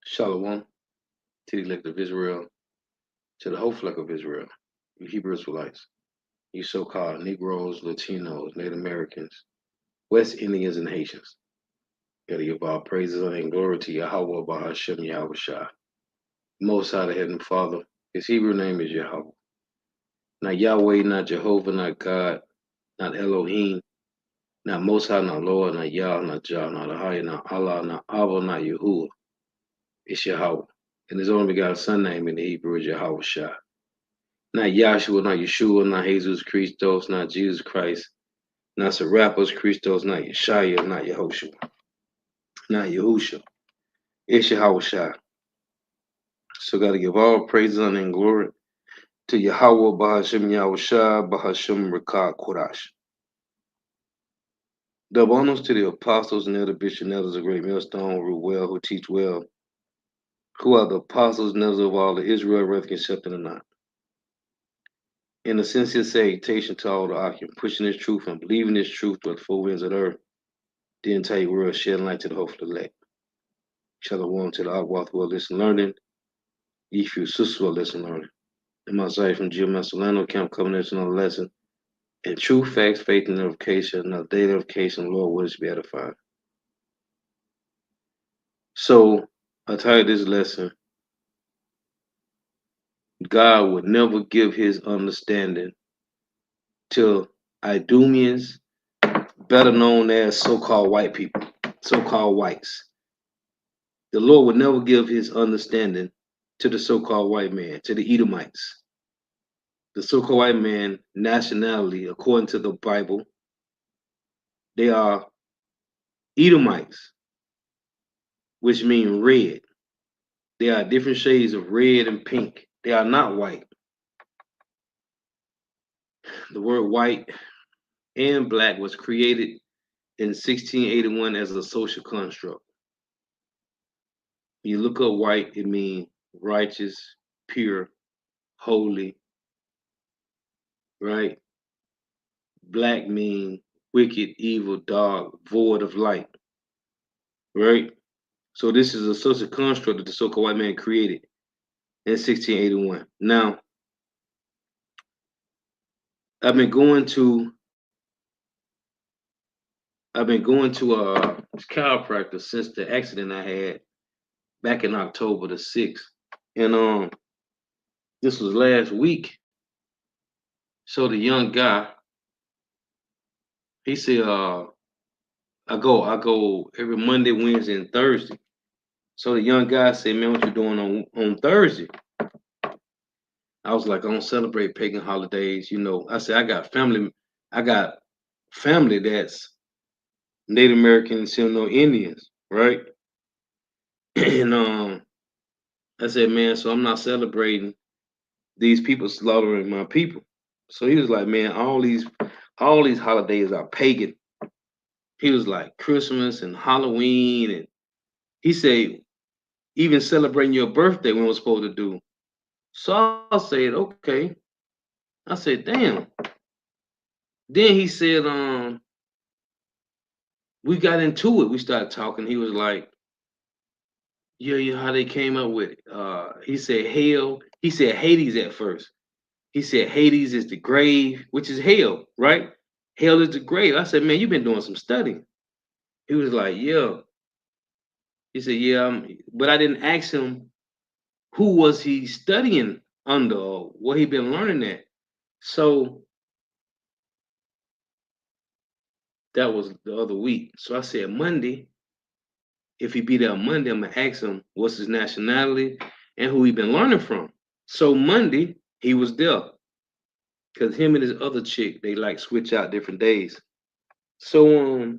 Shalom to the elect of Israel, to the whole flock of Israel, you Hebrew Israelites, you so-called Negroes, Latinos, Native Americans, West Indians, and Haitians. Gotta give all praises and glory to Yahweh Bahashem Yahweh Shah. Most High the Heavenly Father. His Hebrew name is Yahweh. Not Yahweh, not Jehovah, not God, not Elohim, not Most High, not Lord, not Yah, not Jah, not Ahai, not Allah, not Abba, not Yahuwah. It's Yahweh. And his only begotten son name in the Hebrew is Yahweh Shah. Not Yahshua, not Yeshua, not Jesus Christos, not Jesus Christ, not Serapis Christos, not Yeshaya, not Yehoshua, not Yahusha. It's Yahweh Shah. So got to give all praise, honor, and glory to Yahweh, Bahashem Yahweh Shah, Bahashem Rekah Kodash. Double honors to the apostles and elder bishops and elders of Great Millstone who rule well, who teach well, who are the apostles and elders of all of Israel, whether accepted or not. In a sincere salutation to all the occupants, pushing this truth and believing this truth with the four winds of the earth, the entire world, shedding light to the hopeful elect. Shalom to the Akwath who are listening, learning. If you sisters who are listening, learning. And my side from Jim Solano, Camp Covenant, another lesson. And true facts, faith, and edification, another day edification, Lord, will be edified. So, I titled this lesson, God would never give his understanding to Idumeans, better known as so-called white people, so-called whites. The Lord would never give his understanding to the so-called white man, to the Edomites. The so-called white man nationality, according to the Bible, they are Edomites, which mean red. They are different shades of red and pink. They are not white. The word white and black was created in 1681 as a social construct. When you look up white, it means righteous, pure, holy, right? Black means wicked, evil, dark, void of light, right? So this is a social construct that the so-called white man created in 1681. Now, I've been going to chiropractor since the accident I had back in October the 6th. And this was last week. So the young guy, he said, I go every Monday, Wednesday, and Thursday. So the young guy said, man, what you doing on Thursday? I was like, I don't celebrate pagan holidays, you know. I said, I got family that's Native American and Seminole Indians, right? And I said, man, so I'm not celebrating these people slaughtering my people. So he was like, man, all these holidays are pagan. He was like Christmas and Halloween, and he said even celebrating your birthday we weren't supposed to do. So I said, okay. I said, damn. Then he said, we got into it. We started talking. He was like, yeah, how they came up with it. He said hell. He said Hades at first. He said Hades is the grave, which is hell, right? Hell is the grave. I said, man, you've been doing some studying. He was like, yeah. He said, yeah, but I didn't ask him who was he studying under or what he been learning at. So that was the other week. So I said Monday, if he be there on Monday, I'm gonna ask him what's his nationality and who he been learning from. So Monday, he was there. Cause him and his other chick, they like switch out different days. So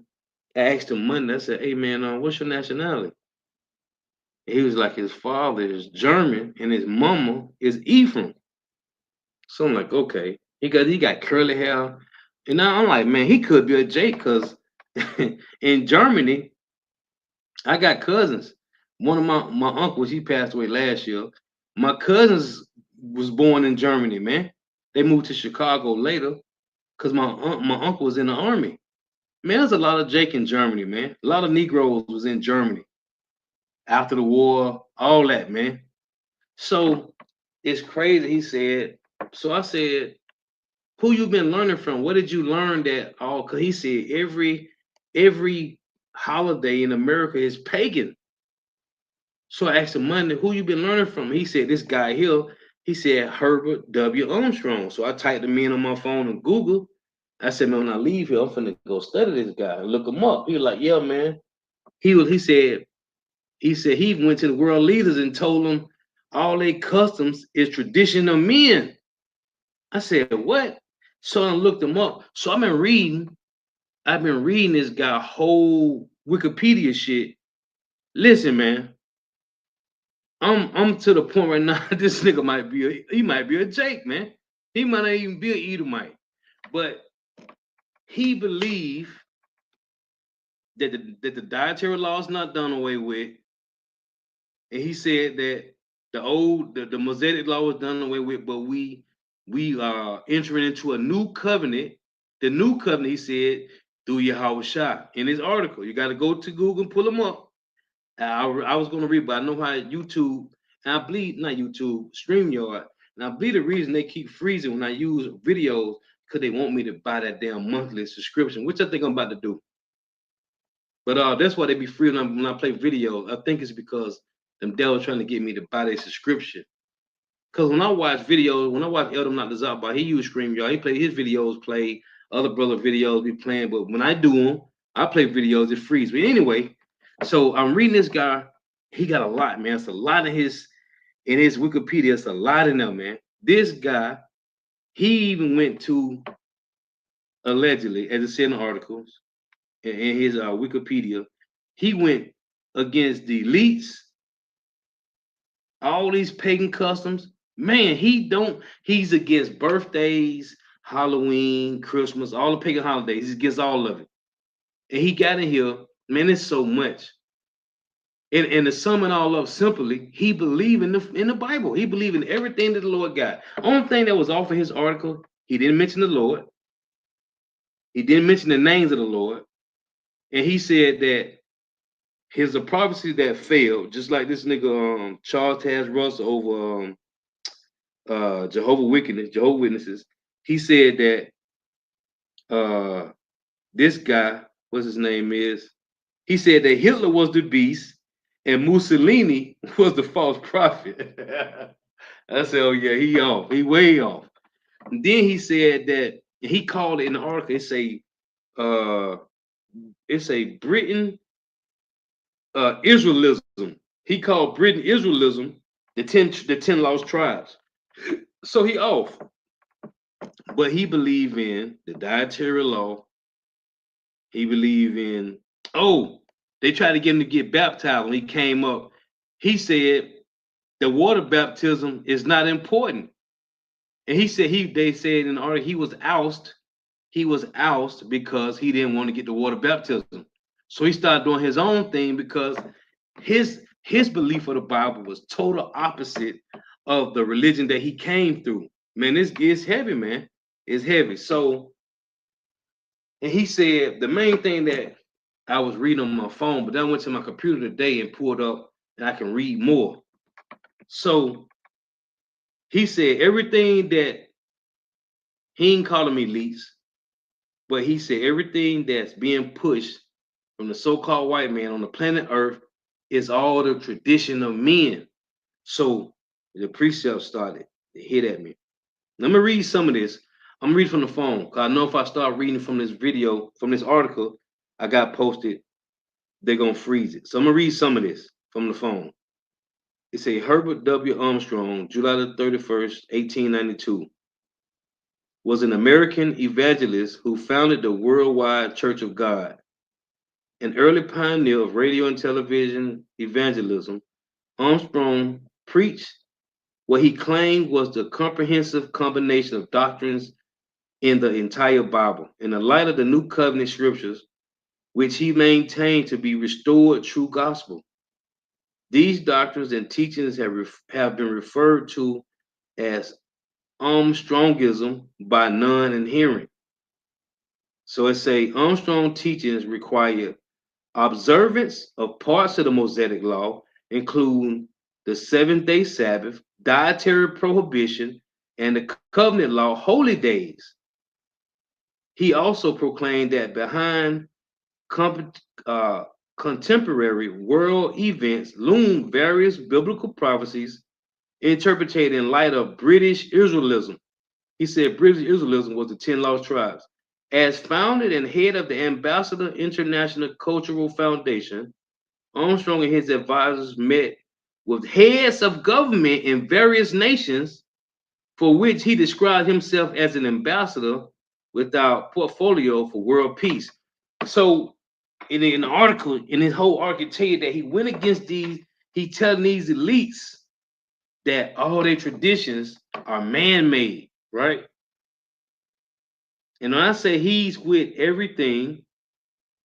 I asked him Monday, I said, hey man, what's your nationality? And he was like, his father is German and his mama is Ephraim. So I'm like, okay. He got curly hair. And now I'm like, man, he could be a Jake, because in Germany, I got cousins. One of my uncles, he passed away last year. My cousins was born in Germany, man. They moved to Chicago later because my uncle was in the army. Man, there's a lot of Jake in Germany, man. A lot of Negroes was in Germany. after the war, all that, man. So it's crazy. He said. So I said, who you been learning from? What did you learn that all? Cause he said every holiday in America is pagan. So I asked him Monday, who you been learning from? He said this guy here. He said Herbert W. Armstrong. So I typed him in on my phone and Google. I said, man, when I leave here, I'm finna go study this guy and look him up. He was like, yeah, man. He said he went to the world leaders and told them all their customs is tradition of men. I said, what? So I looked him up. So I've been reading this guy whole Wikipedia shit. Listen, man, I'm to the point right now. This nigga might be a Jake, man. He might not even be an Edomite, but he believed that the dietary law is not done away with, and he said that the Mosaic law was done away with, but we are entering into a new covenant. The new covenant, he said, through Yahweh Shah. In his article, you got to go to Google and pull them up. I was going to read, but I know how YouTube, and I believe, not YouTube, StreamYard, and I believe the reason they keep freezing when I use videos, because they want me to buy that damn monthly subscription, which I think I'm about to do. But that's why they be free when I play videos. I think it's because them devils trying to get me to buy their subscription. Because when I watch videos, when I watch Eldom Not the Zaba, he use StreamYard. He play his videos, play other brother videos be playing. But when I do them, I play videos, it frees. But anyway, so I'm reading this guy. He got a lot, man. It's a lot in his Wikipedia. It's a lot in there, man. This guy, he even went to, allegedly, as it said in the articles, in his Wikipedia, he went against the elites, all these pagan customs. Man, he's against birthdays, Halloween, Christmas, all the pagan holidays. He's against all of it. And he got in here, man, it's so much. And to sum it all up simply, he believed in the Bible. He believed in everything that the Lord got. Only thing that was off in his article, he didn't mention the Lord. He didn't mention the names of the Lord. And he said that here's a prophecy that failed, just like this nigga Charles Taz Russell over Jehovah Witnesses. He said that this guy, what's his name is, he said that Hitler was the beast and Mussolini was the false prophet. I said, oh yeah, he off. He way off. And then he said that he called it in the article, it's a Britain Israelism. He called Britain Israelism the 10 lost tribes. So he off. But he believed in the dietary law. He believed in, they tried to get him to get baptized when he came up. He said the water baptism is not important. And he said they said in the article he was ousted. He was ousted because he didn't want to get the water baptism. So he started doing his own thing because his belief of the Bible was total opposite of the religion that he came through. Man, it's heavy, man. It's heavy. So, and he said the main thing that I was reading on my phone, but then I went to my computer today and pulled up and I can read more. So he said everything that he ain't calling me elites, but he said everything that's being pushed from the so-called white man on the planet Earth is all the tradition of men. So the precept started to hit at me. Let me read some of this. I'm reading from the phone because I know if I start reading from this video, from this article I got posted, they're gonna freeze it. So I'm gonna read some of this from the phone. It say Herbert W. Armstrong, July the 31st, 1892, was an American evangelist who founded the Worldwide Church of God. An early pioneer of radio and television evangelism, Armstrong preached what he claimed was the comprehensive combination of doctrines in the entire Bible, in the light of the New Covenant scriptures, which he maintained to be restored true gospel. These doctrines and teachings have been referred to as Armstrongism by non-adherent. So it say Armstrong teachings require observance of parts of the Mosaic law including the seventh-day Sabbath, dietary prohibition, and the covenant law, holy days. He also proclaimed that behind uh, contemporary world events loom various biblical prophecies interpreted in light of British Israelism. He said British Israelism was the 10 lost tribes. As founded and head of the Ambassador International Cultural Foundation, Armstrong and his advisors met with heads of government in various nations, for which he described himself as an ambassador with our portfolio for world peace. So, in the article, in his whole article, tell you that he went against these, he telling these elites that all their traditions are man-made, right? And when I say he's with everything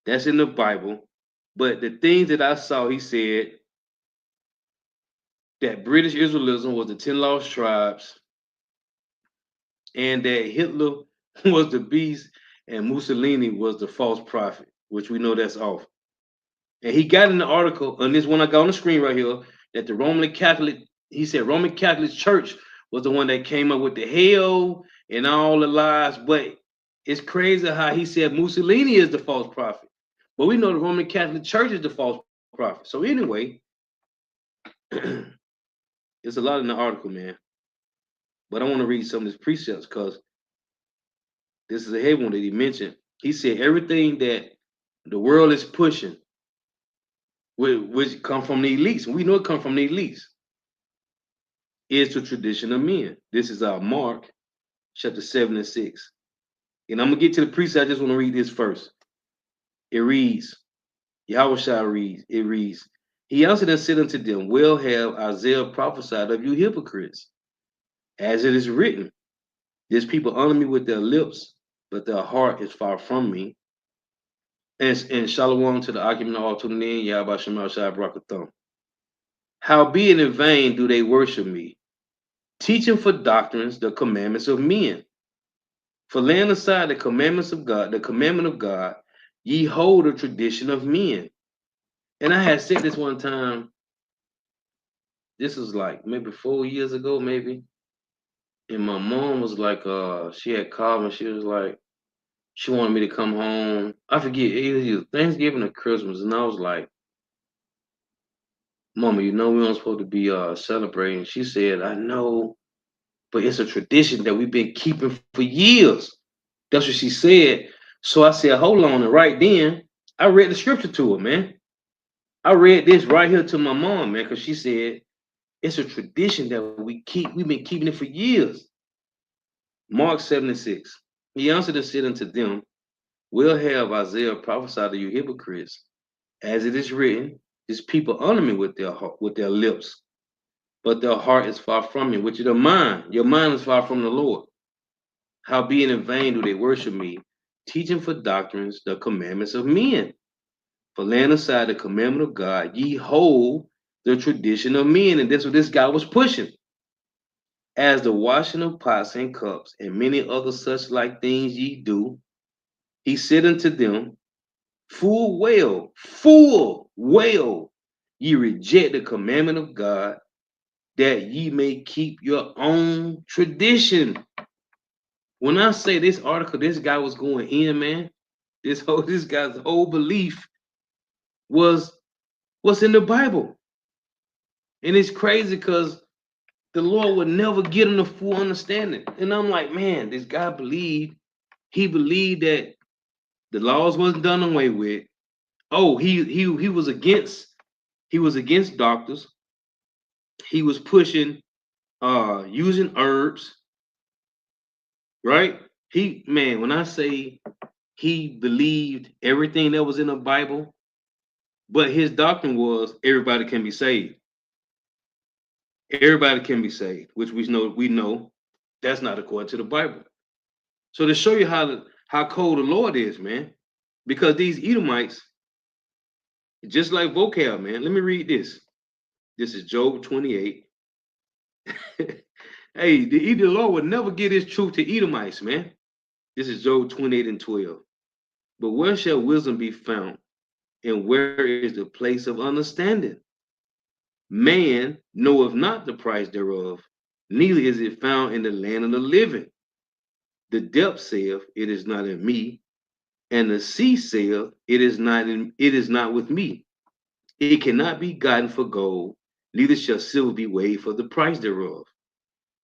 that's in the Bible, but the things that I saw, he said that British Israelism was the 10 lost tribes, and that Hitler was the beast and Mussolini was the false prophet, which we know that's off. And he got in the article, on this one I got on the screen right here, that the Roman Catholic, he said Roman Catholic Church was the one that came up with the hell and all the lies. But it's crazy how he said Mussolini is the false prophet. But we know the Roman Catholic Church is the false prophet. So anyway, it's a lot in the article, man. But I want to read some of his precepts because this is a heavy one that he mentioned. He said everything that the world is pushing, which come from the elites, and we know it come from the elites, is the tradition of men. This is our Mark chapter 7 and 6. And I'm gonna get to the precept. I just want to read this first. It reads, Yahweh reads, it reads, He answered and said unto them, Well have Isaiah prophesied of you hypocrites, as it is written, This people honor me with their lips, but their heart is far from me. And Shalom to the Akim all to the name, Yahweh Shema Shai Brakatham. Howbeit in vain do they worship me, teaching for doctrines the commandments of men. For laying aside the commandments of God, the commandment of God, ye hold the tradition of men. And I had said this one time, this was like maybe 4 years ago, maybe. And my mom was like, she had called me, she was like, she wanted me to come home. I forget, either Thanksgiving or Christmas. And I was like, Mama, you know we don't supposed to be celebrating. She said, I know, but it's a tradition that we've been keeping for years. That's what she said. So I said, hold on. And right then, I read the scripture to her, man. I read this right here to my mom, man, because she said, it's a tradition that we keep. We've been keeping it for years. Mark 7 and 6. He answered and said unto them, Will have Isaiah prophesied to you hypocrites, as it is written, His people honor me with their lips, but their heart is far from me, which is the mind. Your mind is far from the Lord. Howbeit in vain do they worship me, teaching for doctrines the commandments of men. For laying aside the commandment of God, ye hold the tradition of men. And that's what this guy was pushing. As the washing of pots and cups, and many other such like things ye do, he said unto them, full well, ye reject the commandment of God, that ye may keep your own tradition. When I say this article, this guy was going in, man. This guy's whole belief was what's in the Bible. And it's crazy because the Lord would never get him the full understanding. And I'm like, man, this guy he believed that the laws wasn't done away with. Oh, he was against doctors. He was pushing using herbs, right? When I say he believed everything that was in the Bible, but his doctrine was everybody can be saved. Everybody can be saved, which we know that's not according to the Bible. So to show you how cold the Lord is, man, because these Edomites, just like vocab, man. Let me read this. This is Job 28. Hey, the Lord would never give his truth to Edomites, man. This is Job 28 and 12. But where shall wisdom be found? And where is the place of understanding? Man knoweth not the price thereof, neither is it found in the land of the living. The depth saith, it is not in me, and the sea saith, it is not with me. It cannot be gotten for gold, neither shall silver be weighed for the price thereof.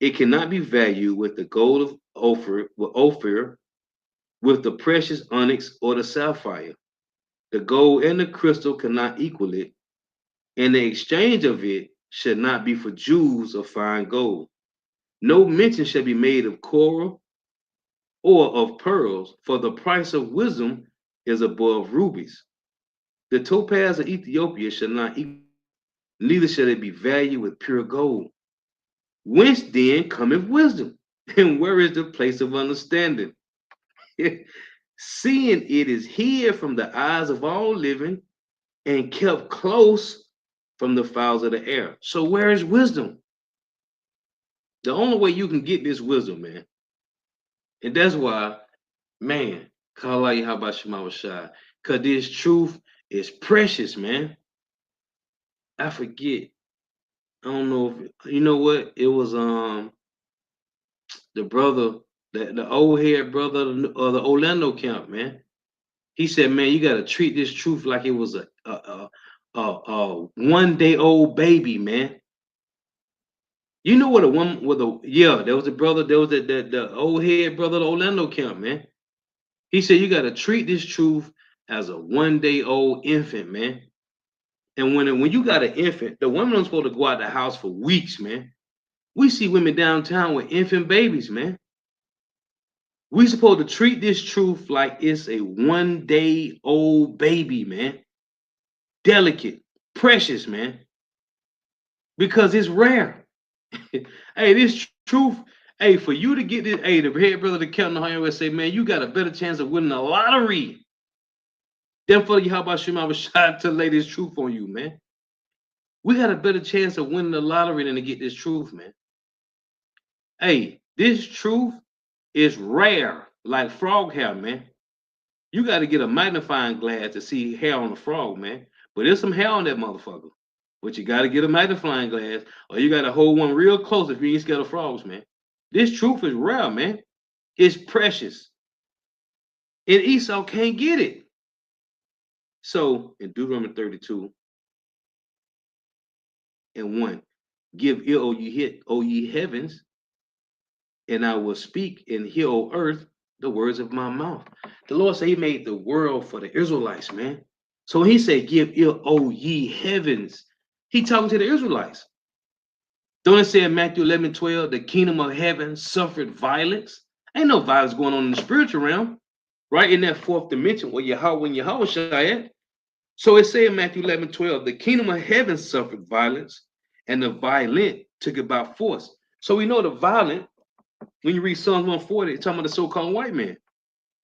It cannot be valued with the gold of Ophir, with the precious onyx or the sapphire. The gold and the crystal cannot equal it, and the exchange of it should not be for jewels of fine gold. No mention shall be made of coral or of pearls, for the price of wisdom is above rubies. The topaz of Ethiopia shall not equal it, neither shall it be valued with pure gold. Whence then cometh wisdom? And where is the place of understanding? Seeing it is hid from the eyes of all living and kept close from the fowls of the air. So where is wisdom? The only way you can get this wisdom, man. And that's why, man, call out Yahweh Shema Shai. Because this truth is precious, man. I forget. I don't know if you know what it was. The brother, the old head brother of the Orlando camp, man. He said, man, you got to treat this truth like it was a 1 day old baby, man. You know what a woman with a yeah, there was a brother, there was the old head brother of the Orlando camp, man. He said you got to treat this truth as a 1 day old infant, man. And when you got an infant, the women don't supposed to go out the house for weeks, man. We see women downtown with infant babies, man. We supposed to treat this truth like it's a 1 day old baby, man. Delicate, precious, man, because it's rare. Hey, this truth, hey, for you to get this, hey, the head brother, the captain of the say, man, you got a better chance of winning the lottery than for you. How about Shema was shot to lay this truth on you, man? We got a better chance of winning the lottery than to get this truth, man. Hey, this truth is rare, like frog hair, man. You got to get a magnifying glass to see hair on a frog, man. But there's some hair on that motherfucker. But you got to get a magnifying glass, or you got to hold one real close if you ain't scared of frogs, man. This truth is rare, man. It's precious. And Esau can't get it. So in Deuteronomy 32 and 1, give ear, O ye heavens, and I will speak and hear, O earth, the words of my mouth. The Lord said he made the world for the Israelites, man. So he said, give ear, O ye heavens. He talking to the Israelites. Don't it say in Matthew 11:12, the kingdom of heaven suffered violence? Ain't no violence going on in the spiritual realm, right? In that fourth dimension where Yahweh Shai at. So it say in Matthew 11:12, the kingdom of heaven suffered violence, and the violent took it by force. So we know the violent, when you read Psalms 140, it's talking about the so-called white man,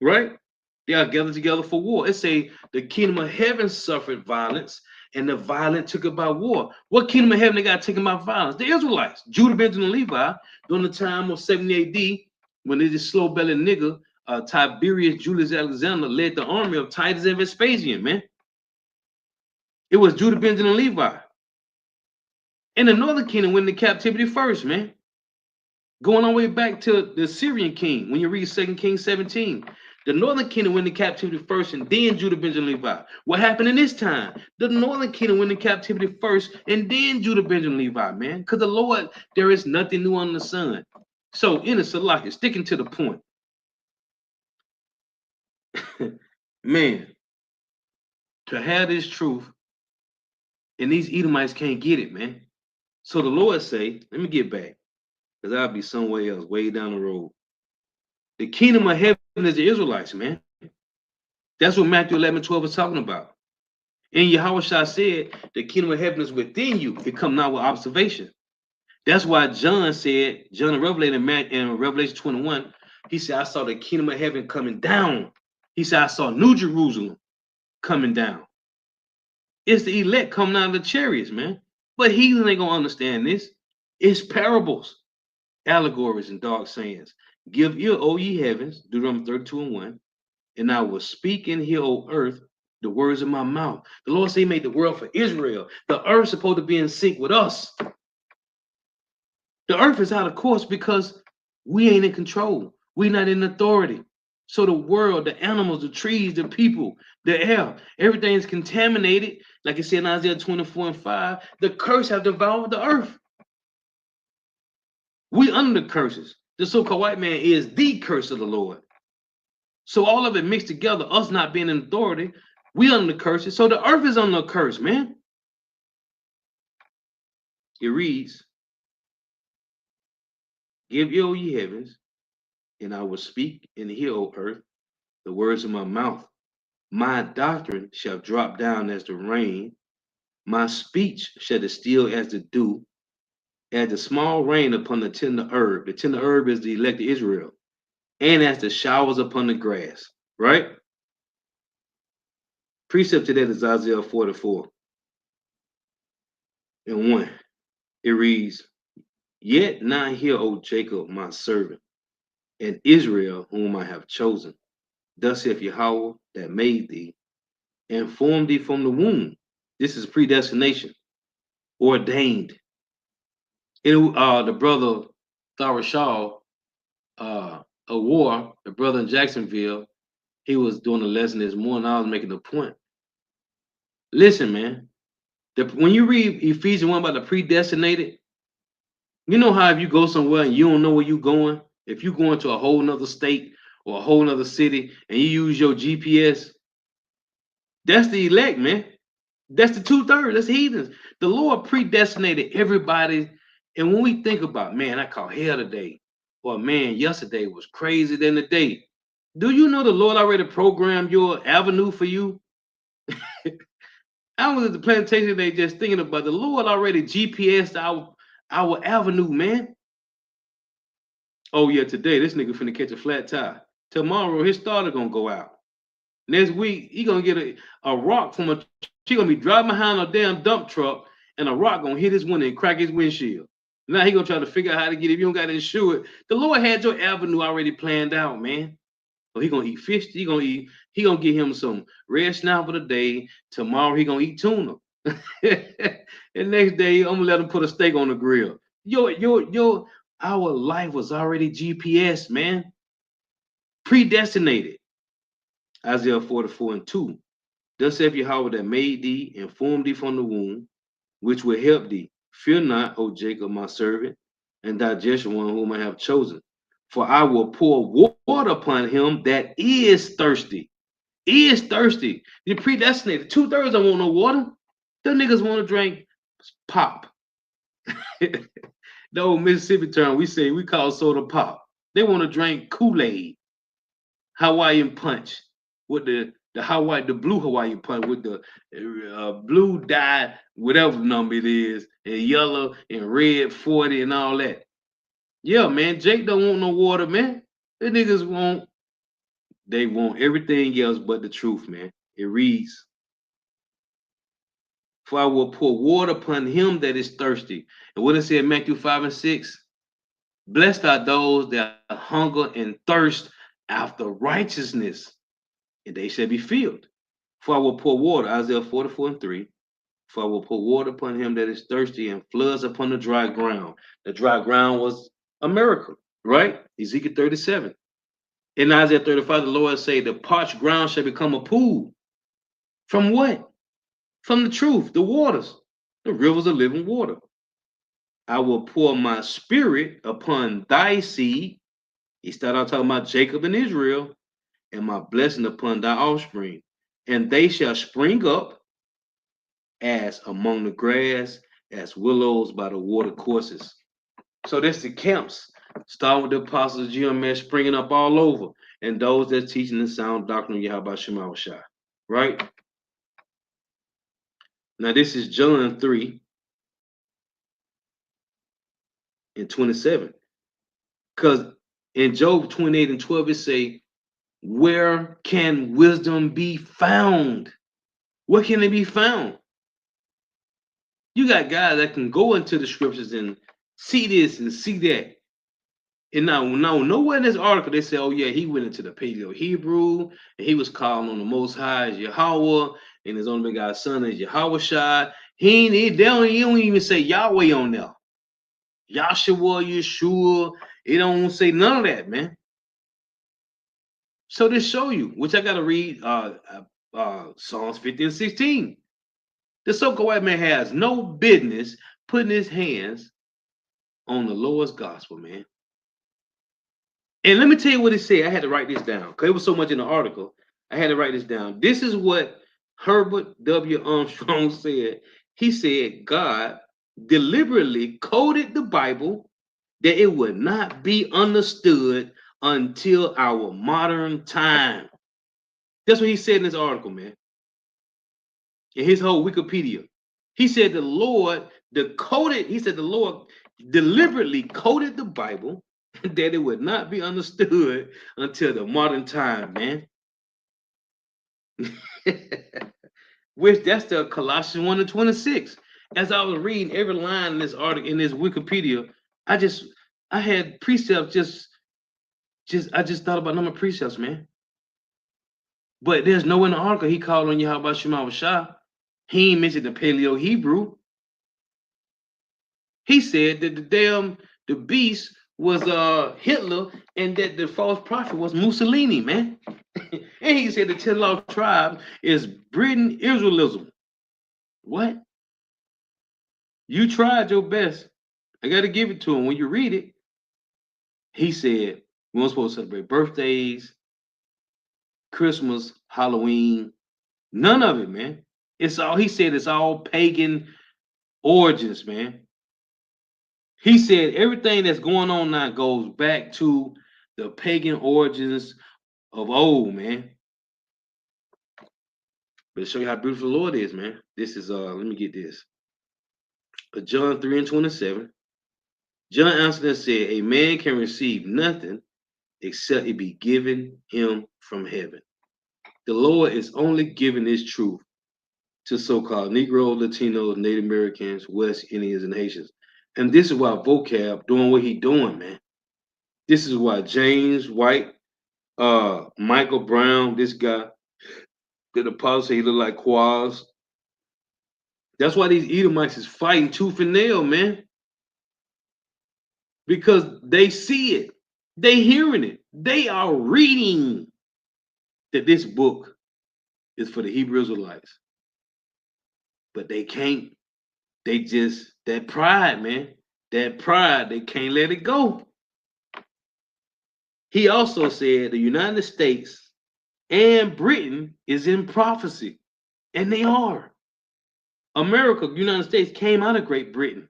right? They are gathered together for war. It say the kingdom of heaven suffered violence, and the violent took it by war. What kingdom of heaven they got taken by violence? The Israelites, Judah, Benjamin, and Levi, during the time of 70 AD, when they just slow-bellied nigga, Tiberius Julius Alexander led the army of Titus and Vespasian, man. It was Judah, Benjamin, and Levi. And the northern kingdom went into captivity first, man. Going all the way back to the Syrian king, when you read 2 Kings 17. The northern kingdom went into captivity first, and then Judah, Benjamin, Levi. What happened in this time? The northern kingdom went into captivity first, and then Judah, Benjamin, Levi, man. Because the Lord, there is nothing new under the sun. So in the Salaki, sticking to the point. Man, to have this truth, and these Edomites can't get it, man. So the Lord say, let me get back, because I'll be somewhere else, way down the road. The kingdom of heaven is the Israelites, man. That's what Matthew 11:12 is talking about. And Yahweh Shah said, the kingdom of heaven is within you. It come not with observation. That's why John said, John the Revelator in Revelation 21, he said, I saw the kingdom of heaven coming down. He said, I saw New Jerusalem coming down. It's the elect coming out of the chariots, man. But heathen ain't gonna understand this. It's parables, allegories, and dark sayings. Give ear, O ye heavens, Deuteronomy 32 and 1, and I will speak and hear, O earth, The words of my mouth. The Lord said he made the world for Israel. The earth supposed to be in sync with us. The earth is out of course because we ain't in control. We not in authority. So the world, the animals, the trees, the people, the air, everything is contaminated. Like it said in Isaiah 24:5, the curse have devoured the earth. We under the curses. The so-called white man is the curse of the Lord. So all of it mixed together, us not being in authority, we under the curses. So the earth is under a curse, man. It reads, give ear, O ye heavens, and I will speak and hear, O earth, the words of my mouth. My doctrine shall drop down as the rain. My speech shall distill as the dew, as the small rain upon the tender herb. The tender herb is the elect of Israel, and as the showers upon the grass. Right? Precept to that is Isaiah 44 and 1. It reads, yet now hear, O Jacob, my servant, and Israel, whom I have chosen. Thus saith Yahweh that made thee, and formed thee from the womb. This is predestination, ordained. The brother Tharashal, a war, the brother in Jacksonville, he was doing a lesson this morning. I was making a point. Listen, man, when you read Ephesians 1 about the predestinated, you know how if you go somewhere and you don't know where you're going, if you're going to a whole nother state or a whole nother city and you use your GPS, that's the elect, man. That's the 2/3. That's heathens. The Lord predestinated everybody. And when we think about, man, I caught hell today, or man, yesterday was crazy than the day. Do you know the Lord already programmed your avenue for you? I was at the plantation today just thinking about the Lord already GPSed our avenue, man. Oh yeah, today this nigga finna catch a flat tire. Tomorrow his starter gonna go out. Next week he gonna get a rock from a. She gonna be driving behind a damn dump truck, and a rock gonna hit his window and crack his windshield. Now he gonna try to figure out how to get it. If you don't got to insure it, the Lord had your avenue already planned out, man. So he gonna eat fish. He gonna eat. He gonna get him some red snapper today. Tomorrow he gonna eat tuna. And next day I'm gonna let him put a steak on the grill. Our life was already GPS, man. Predestinated. Isaiah 44:2. Thus saith Yahweh that made thee and formed thee from the womb, which will help thee. Fear not, O Jacob, my servant, and thy Jeshurun, whom I have chosen. For I will pour water upon him that is thirsty. Is thirsty. You're predestinated. 2/3 don't want no water. Them niggas want to drink pop. The old Mississippi term, we call soda pop. They want to drink Kool-Aid, Hawaiian punch, with the blue Hawaiian punch with the blue dye, whatever number it is, and yellow and red 40 and all that. Yeah, man, Jake don't want no water, man. The niggas they want everything else but the truth, man. It reads, for I will pour water upon him that is thirsty. And what it said in Matthew 5:6, blessed are those that hunger and thirst after righteousness, and they shall be filled. For I will pour water, Isaiah 44:3. For I will pour water upon him that is thirsty and floods upon the dry ground. The dry ground was America, right? Ezekiel 37. In Isaiah 35, the Lord say, the parched ground shall become a pool. From what? From the truth, the waters, the rivers of living water. I will pour my spirit upon thy seed. He started out talking about Jacob and Israel, and my blessing upon thy offspring. And they shall spring up as among the grass, as willows by the water courses. So that's the camps. Start with the apostles of GMS springing up all over, and those that's teaching the sound doctrine of Yahweh Shema Shai. Right? Now this is John 3:27. Because in Job 28:12, it say, where can wisdom be found? Where can it be found? You got guys that can go into the scriptures and see this and see that. And now nowhere in this article they say, oh yeah, he went into the Paleo Hebrew and he was calling on the Most High as Yahweh, and his only begotten son is Yahweh Shai. They don't even say Yahweh on there. Yahshua, Yeshua. It don't say none of that, man. So to show you, which I gotta read Psalms 50 and 16. The so-called white man has no business putting his hands on the Lord's gospel, man. And let me tell you what it said. I had to write this down because it was so much in the article. I had to write this down. This is what Herbert W. Armstrong said. He said God deliberately coded the Bible that it would not be understood until our modern time. That's what he said in this article, man. In his whole Wikipedia. He said the Lord the Lord deliberately coded the Bible that it would not be understood until the modern time, man. Which that's the Colossians 1 and 26. As I was reading every line in this article in this Wikipedia, I had precepts I just thought about number of precepts, man. But there's no in the article he called on Yahweh Shema Shah. He ain't mentioned the Paleo Hebrew. He said that the beast was Hitler and that the false prophet was Mussolini, man. And he said the 10 lost tribe is Britain Israelism. What? You tried your best. I got to give it to him. When you read it, he said we weren't supposed to celebrate birthdays, Christmas, Halloween, none of it, man. He said it's all pagan origins, man. He said everything that's going on now goes back to the pagan origins of old, man. But to show you how beautiful the Lord is, man. This is let me get this. John 3 and 27. John answered and said, a man can receive nothing except it be given him from heaven. The Lord is only giving this truth to so-called Negroes, Latinos, Native Americans, West Indians, and Haitians. And this is why vocab doing what he doing, man. This is why James White, Michael Brown, this guy, the apostle say he look like Quaz. That's why these Edomites is fighting tooth and nail, man. Because they see it. They hearing it. They are reading that this book is for the Hebrew Israelites. But they can't. They just, that pride, man. That pride, they can't let it go. He also said the United States and Britain is in prophecy. And they are. America, United States came out of Great Britain.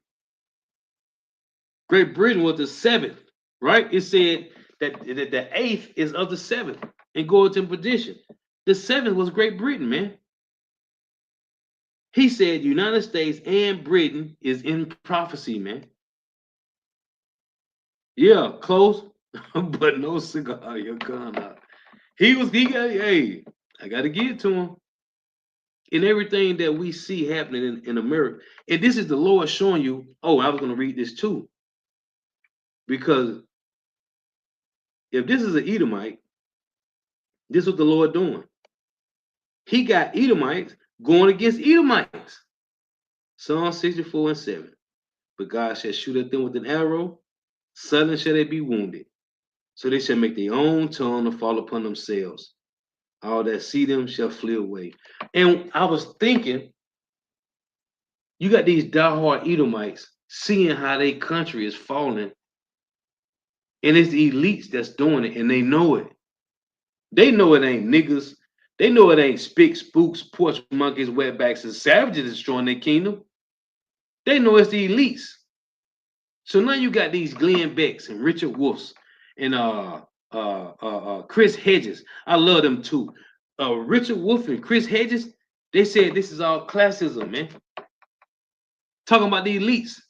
Great Britain was the seventh, right? It said that the eighth is of the seventh and goes in perdition. The seventh was Great Britain, man. He said United States and Britain is in prophecy, man. Yeah, close, but no cigar. Your gun out. He got, hey, I got to give it to him. In everything that we see happening in America. And this is the Lord showing you, oh, I was going to read this too. Because if this is an Edomite, this is what the Lord doing. He got Edomites going against Edomites. Psalm 64 and 7. But God shall shoot at them with an arrow, suddenly shall they be wounded. So they shall make their own tongue to fall upon themselves. All that see them shall flee away. And I was thinking, you got these diehard Edomites seeing how their country is falling. And it's the elites that's doing it, and they know it. They know it ain't niggas. They know it ain't spicks, spooks, porch monkeys, wetbacks, and savages destroying their kingdom. They know it's the elites. So now you got these Glenn Becks and Richard Wolfs and Chris Hedges. I love them too. Richard Wolf and Chris Hedges, they said this is all classism, man. Talking about the elites.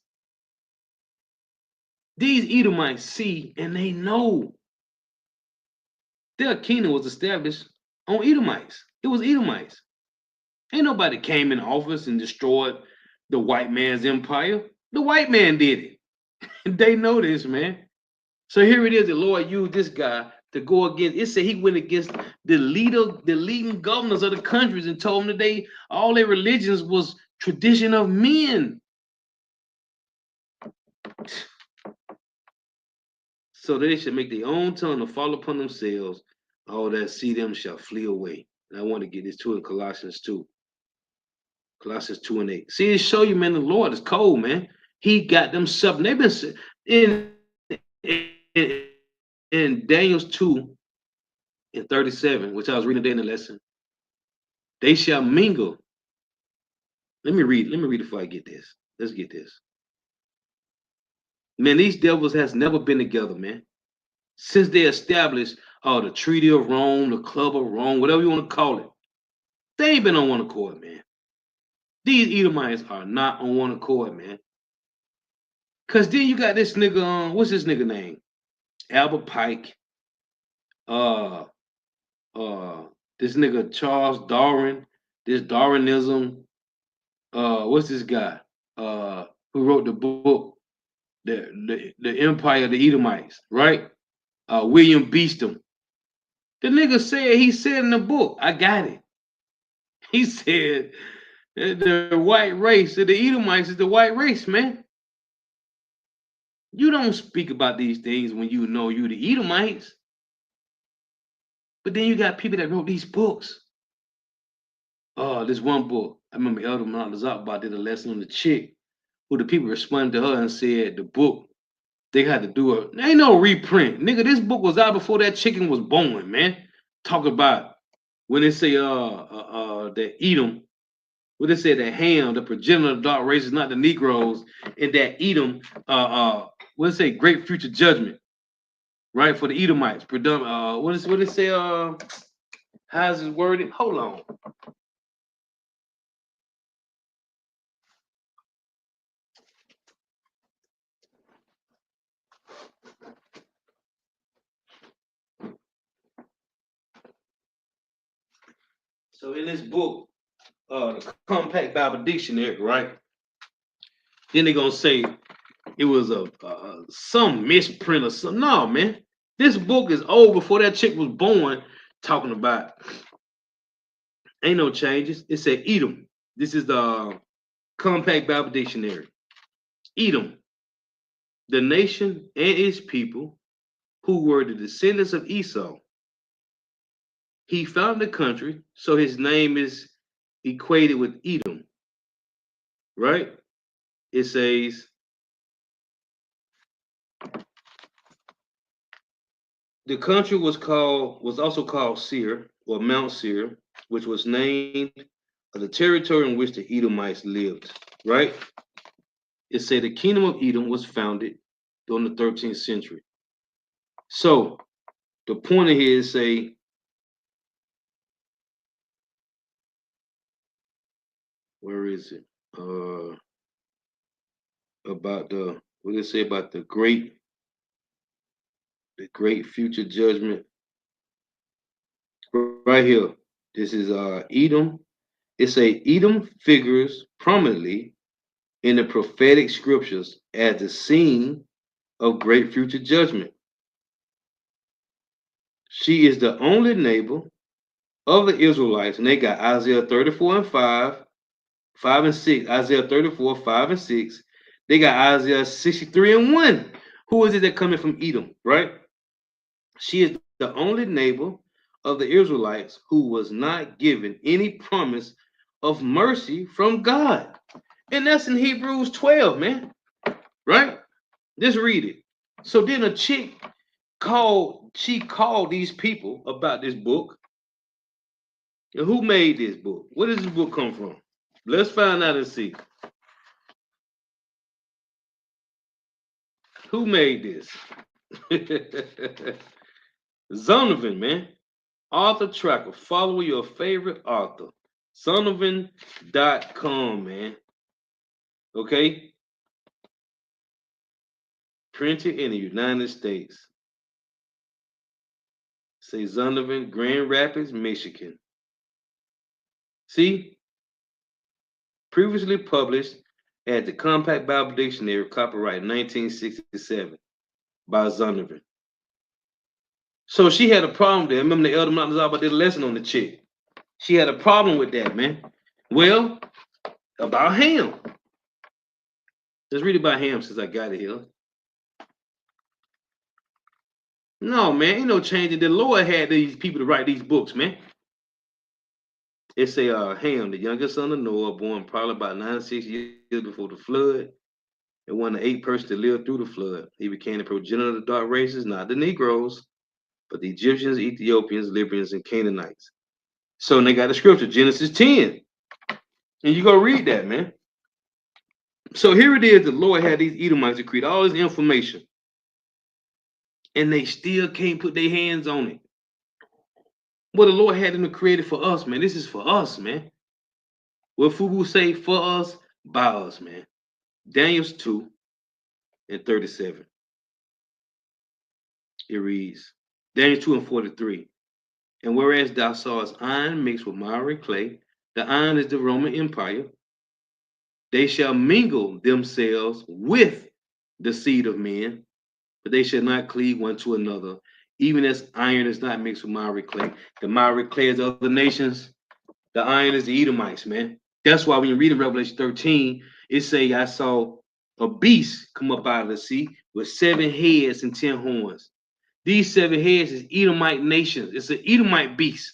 These Edomites see and they know their kingdom was established on Edomites. It was Edomites. Ain't nobody came in office and destroyed the white man's empire. The white man did it. They know this, man. So here it is, the Lord used this guy to go against. It said he went against the leading governors of the countries and told them that all their religions was tradition of men. So they should make their own tongue to fall upon themselves. All that see them shall flee away. And I want to get this too in Colossians 2. Colossians 2 and 8. See, it show you, man, the Lord is cold, man. He got them something. They've been in Daniel's 2 and 37, which I was reading today in the lesson. They shall mingle. Let me read it before I get this. Let's get this. Man, these devils has never been together, man. Since they established the Treaty of Rome, the Club of Rome, whatever you want to call it. They ain't been on one accord, man. These Edomites are not on one accord, man. Cause then you got this nigga, what's this nigga name? Albert Pike. Uh this nigga Charles Darwin, this Darwinism. What's this guy? Who wrote the book, the Empire of the Edomites, right? William Beeston. The nigga he said in the book, I got it. He said the white race, the Edomites is the white race, man. You don't speak about these things when you know you the Edomites. But then you got people that wrote these books. This one book, I remember Elder Malazar did a lesson on the chick who the people responded to her and said the book, they had to do ain't no reprint. Nigga, this book was out before that chicken was born, man. Talk about when they say that Edom, what they say that Ham, the progenitor of dark races, not the Negroes, and that Edom, what they say, great future judgment, right? For the Edomites. What they say, how's it worded? Hold on. So in this book, the Compact Bible Dictionary, right? Then they're gonna say it was some misprint or something. No, man. This book is old before that chick was born, talking about ain't no changes. It said Edom. This is the Compact Bible Dictionary. Edom, the nation and its people who were the descendants of Esau. He founded the country, so his name is equated with Edom, right? It says the country was also called Seir or Mount Seir, which was named of the territory in which the Edomites lived, right? It said the kingdom of Edom was founded during the 13th century. So the point of here is say, where is it? About what did it say about the great future judgment? Right here. This is Edom. It say Edom figures prominently in the prophetic scriptures as the scene of great future judgment. She is the only neighbor of the Israelites, and they got Isaiah 34 and 5, 5 and 6, Isaiah 34, 5 and 6. They got Isaiah 63 and 1. Who is it that coming from Edom, right? She is the only neighbor of the Israelites who was not given any promise of mercy from God. And that's in Hebrews 12, man. Right? Just read it. So then a chick called these people about this book. And who made this book? Where does this book come from? Let's find out and see. Who made this? Zonovan, man. Author tracker. Follow your favorite author. Zonovan.com, man. Okay? Printed in the United States. Say Zonovan, Grand Rapids, Michigan. See? Previously published at the Compact Bible Dictionary, copyright 1967. by Zonovan. So she had a problem there. Remember the elder mountains about this lesson on the chick. She had a problem with that, man. Well, about Ham. Let's read about Ham since I got it here. No, man, ain't no changing. The Lord had these people to write these books, man. It say Ham, the youngest son of Noah, born probably about 96 years before the flood, and one of the 8 persons that lived through the flood. He became the progenitor of the dark races, not the Negroes, but the Egyptians, Ethiopians, Libyans, and Canaanites. So they got the scripture, Genesis 10. And you go read that, man. So here it is, the Lord had these Edomites to create all this information. And they still can't put their hands on it. Well, the Lord had them to create it for us, man. This is for us, man. What Fubu say, for us, by us, man. Daniel 2 and 37. It reads, Daniel 2 and 43. And whereas thou sawest iron mixed with miry clay, the iron is the Roman Empire, they shall mingle themselves with the seed of men, but they shall not cleave one to another, even as iron is not mixed with miry clay. The miry clay is other nations, the iron is the Edomites, man. That's why when you read in Revelation 13, it say, I saw a beast come up out of the sea with 7 heads and 10 horns. These 7 heads is Edomite nations. It's an Edomite beast.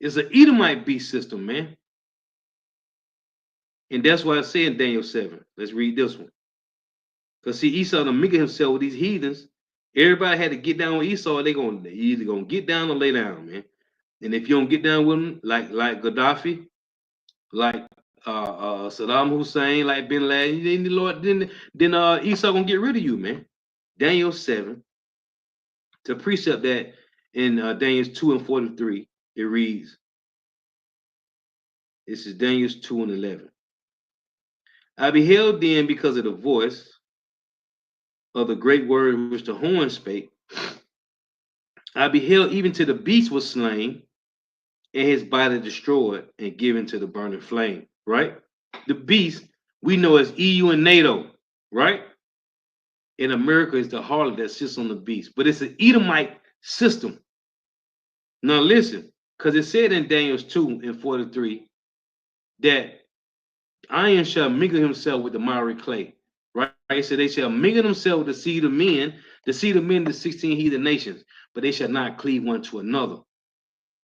It's an Edomite beast system, man. And that's why I say in Daniel 7. Let's read this one. Because see, Esau done mingle himself with these heathens. Everybody had to get down with Esau. They either gonna get down or lay down, man. And if you don't get down with them, like Gaddafi, like Saddam Hussein, like Bin Laden, then the Lord, then Esau gonna get rid of you, man. Daniel 7. To precept that in Daniel 2 and 43, it reads. This is Daniel 2 and 11. I beheld then because of the voice of the great word which the horn spake. I beheld even to the beast was slain, and his body destroyed and given to the burning flame. Right? The beast we know as EU and NATO, right? In America, it's the harlot that sits on the beast, but it's an Edomite system. Now listen, because it said in Daniel 2 and 43 that iron shall mingle himself with the miry clay. Right? So they shall mingle themselves with the seed of men, the 16 heathen nations, but they shall not cleave one to another.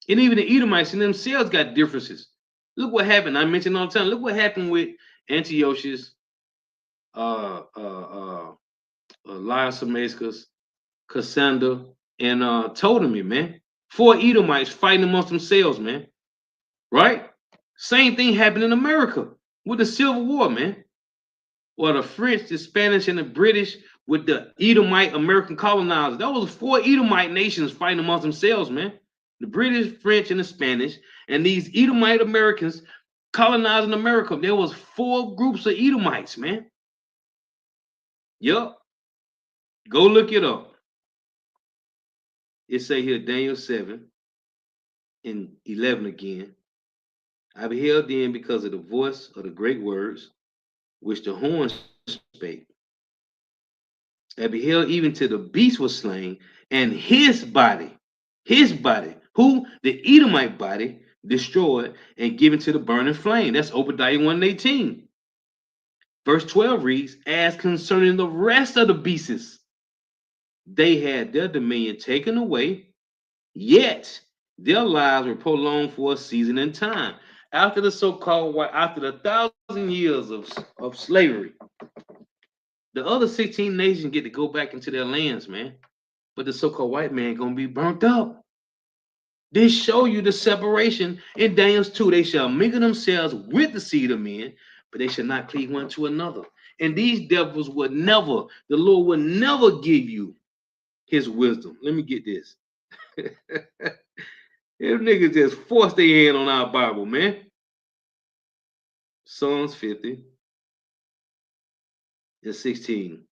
And even the Edomites in themselves got differences. Look what happened. I mentioned all the time. Look what happened with Antiochus, Elias Damascus, Cassander, and Ptolemy, man. 4 Edomites fighting amongst themselves, man. Right? Same thing happened in America with the Civil War, man. Or the French, the Spanish, and the British with the Edomite American colonizers. That was 4 Edomite nations fighting amongst themselves, man. The British, French, and the Spanish, and these Edomite Americans colonizing America. There was 4 groups of Edomites, man. Yup. Go look it up. It say here, Daniel 7 and 11 again. I beheld then because of the voice of the great words which the horn spake. I beheld even to the beast was slain, and his body, who? The Edomite body, destroyed and given to the burning flame. That's Obadiah 1:18. Verse 12 reads, as concerning the rest of the beasts, they had their dominion taken away, yet their lives were prolonged for a season and time. After the so-called, after the 1,000 years of slavery, the other 16 nations get to go back into their lands, man. But the so-called white man gonna be burnt up. They show you the separation in Daniel 2. They shall mingle themselves with the seed of men, but they shall not cleave one to another. And these devils would never, the Lord would never give you his wisdom. Let me get this. Them niggas just force their hand on our Bible, man. Psalms 50 and 16.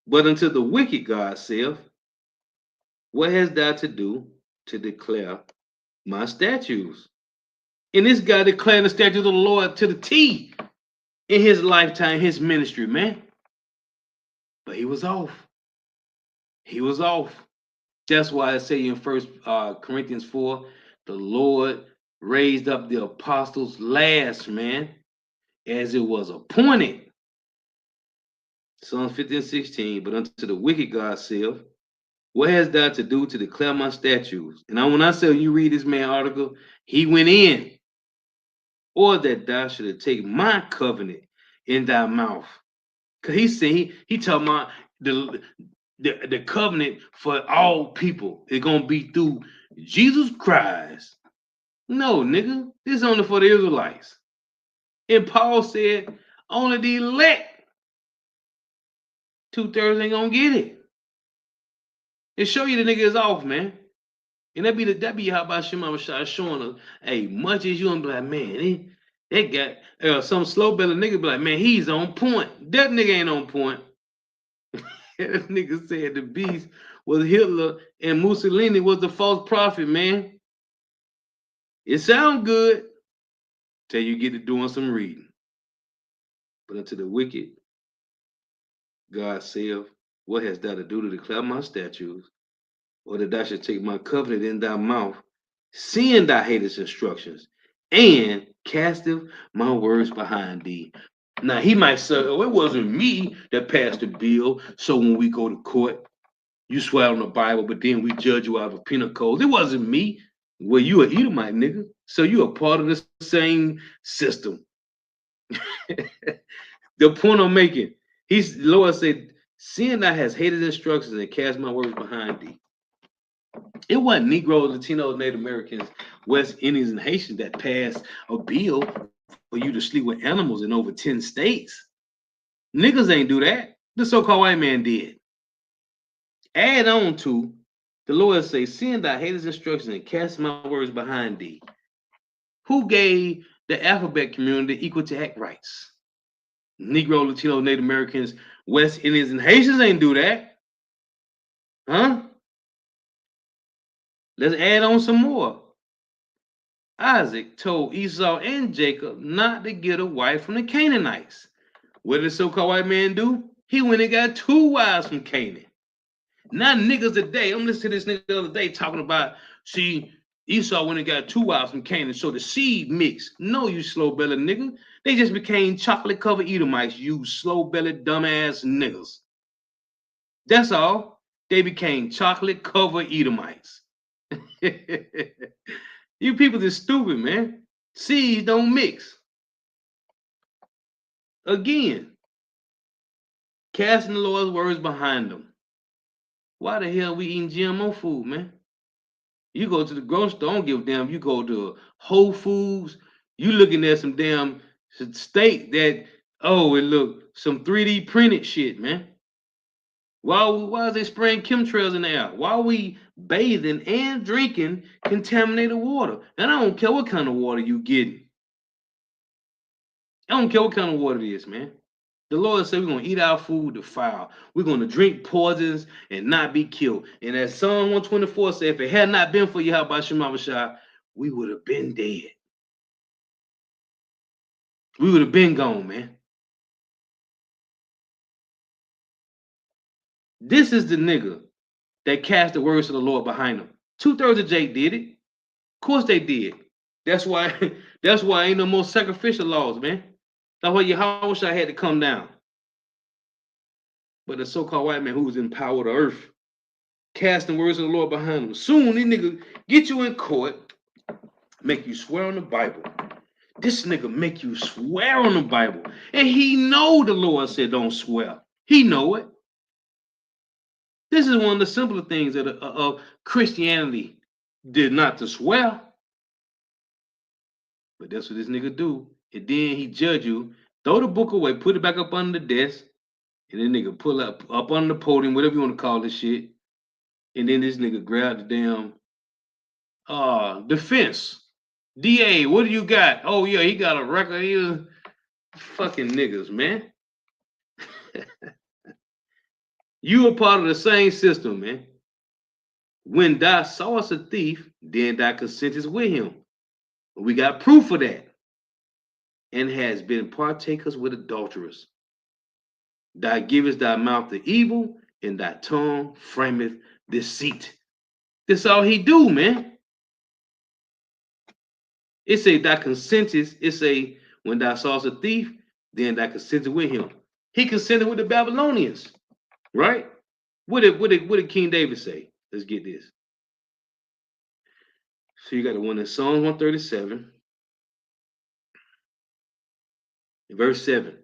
But unto the wicked God saith, what hast thou to do to declare my statutes? And this guy declaring the statutes of the Lord to the T. in his lifetime, his ministry, man. But he was off. He was off. That's why I say in First Corinthians 4, the Lord raised up the apostles last, man, as it was appointed. Psalms 50 and 16, but unto the wicked God saith, what has thou to do to declare my statutes? And when I say you read this man article, he went in, or that thou should take my covenant in thy mouth. Cause he said he talking about the covenant for all people. It's gonna be through Jesus Christ. No, nigga, this is only for the Israelites. And Paul said, only the elect, 2/3 ain't gonna get it. It show you the nigga is off, man. And that be how about Shema showing us, hey, much as you and be like, man, they got some slow belly nigga be like, man, he's on point. That nigga ain't on point. That nigga said the beast was Hitler and Mussolini was the false prophet, man. It sounds good till you get to doing some reading. But unto the wicked, God saith, what hast thou to do to declare my statutes, or that thou should take my covenant in thy mouth, seeing thou hatest instructions, and casteth my words behind thee? Now he might say, oh, it wasn't me that passed the bill, so when we go to court, you swear on the Bible, but then we judge you out of penal code. It wasn't me. Well, you an Edomite, nigga. So you a part of the same system. The point I'm making, Lord said, seeing thou has hated instructions and cast my words behind thee. It wasn't Negroes, Latinos, Native Americans, West Indians, and Haitians that passed a bill for you to sleep with animals in over 10 states. Niggas ain't do that. The so-called white man did. Add on to the Lord say, seeing thy haters instructions and cast my words behind thee. Who gave the alphabet community equal to act rights? Negro, Latino, Native Americans, West Indians, and Haitians ain't do that. Huh? Let's add on some more. Isaac told Esau and Jacob not to get a wife from the Canaanites. What did the so-called white man do? He went and got 2 wives from Canaan. Now niggas today, I'm listening to this nigga the other day talking about, see, Esau went and got 2 wives from Canaan, so the seed mixed. No, you slow-bellied nigga. They just became chocolate-covered Edomites, you slow-bellied, dumbass niggas. That's all. They became chocolate-covered Edomites. You people is stupid, man. Seeds don't mix. Again, casting the Lord's words behind them. Why the hell we eating GMO food, man? You go to the grocery store, don't give a damn. You go to Whole Foods, you looking at some damn steak that, oh, it look some 3D printed shit, man. Why is they spraying chemtrails in the air? Why are we bathing and drinking contaminated water? And I don't care what kind of water you getting. I don't care what kind of water it is, man. The Lord said we're going to eat our food defiled. We're going to drink poisons and not be killed. And as Psalm 124 said, if it had not been for Yahweh Shema Shah, we would have been dead. We would have been gone, man. This is the nigga that cast the words of the Lord behind him. 2/3 of Jake did it. Of course they did. That's why that's why ain't no more sacrificial laws, man. That's why Yahweh had to come down. But the so-called white man who was in power of the earth, casting words of the Lord behind him. Soon these niggas get you in court, make you swear on the Bible. This nigga make you swear on the Bible. And he know the Lord said don't swear. He know it. This is one of the simpler things of Christianity, did not to swear. But that's what this nigga do. And then he judge you, throw the book away, put it back up under the desk, and then nigga pull up on the podium, whatever you want to call this shit. And then this nigga grab the damn defense. DA, what do you got? Oh yeah, he got a record. He was fucking niggas, man. You a part of the same system, man. When thou sawest a thief, then thou consentest with him. We got proof of that. and has been partakers with adulterers. Thou givest thy mouth to evil, and thy tongue frameth deceit. That's all he do, man. It say thou consentest. It say when thou sawest a thief, then thou consented with him. He consented with the Babylonians, right? What did King David say? Let's get this. So you got the one in Psalms 137, verse 7.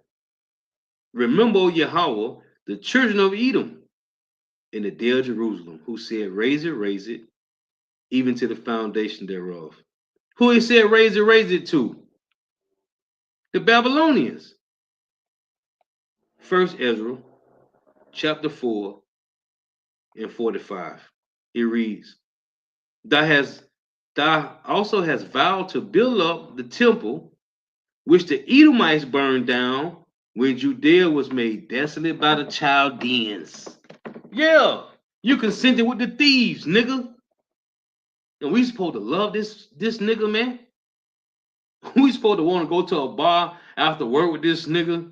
Remember, O Yahweh, the children of Edom in the day of Jerusalem, who said, raise it, even to the foundation thereof. Who he said, raise it to? The Babylonians. First Ezra, chapter 4 and 45. It reads, Thou also hast vowed to build up the temple which the Edomites burned down when Judea was made desolate by the Chaldeans. Yeah, you consented with the thieves, nigga. And we supposed to love this nigga, man. We supposed to want to go to a bar after work with this nigga.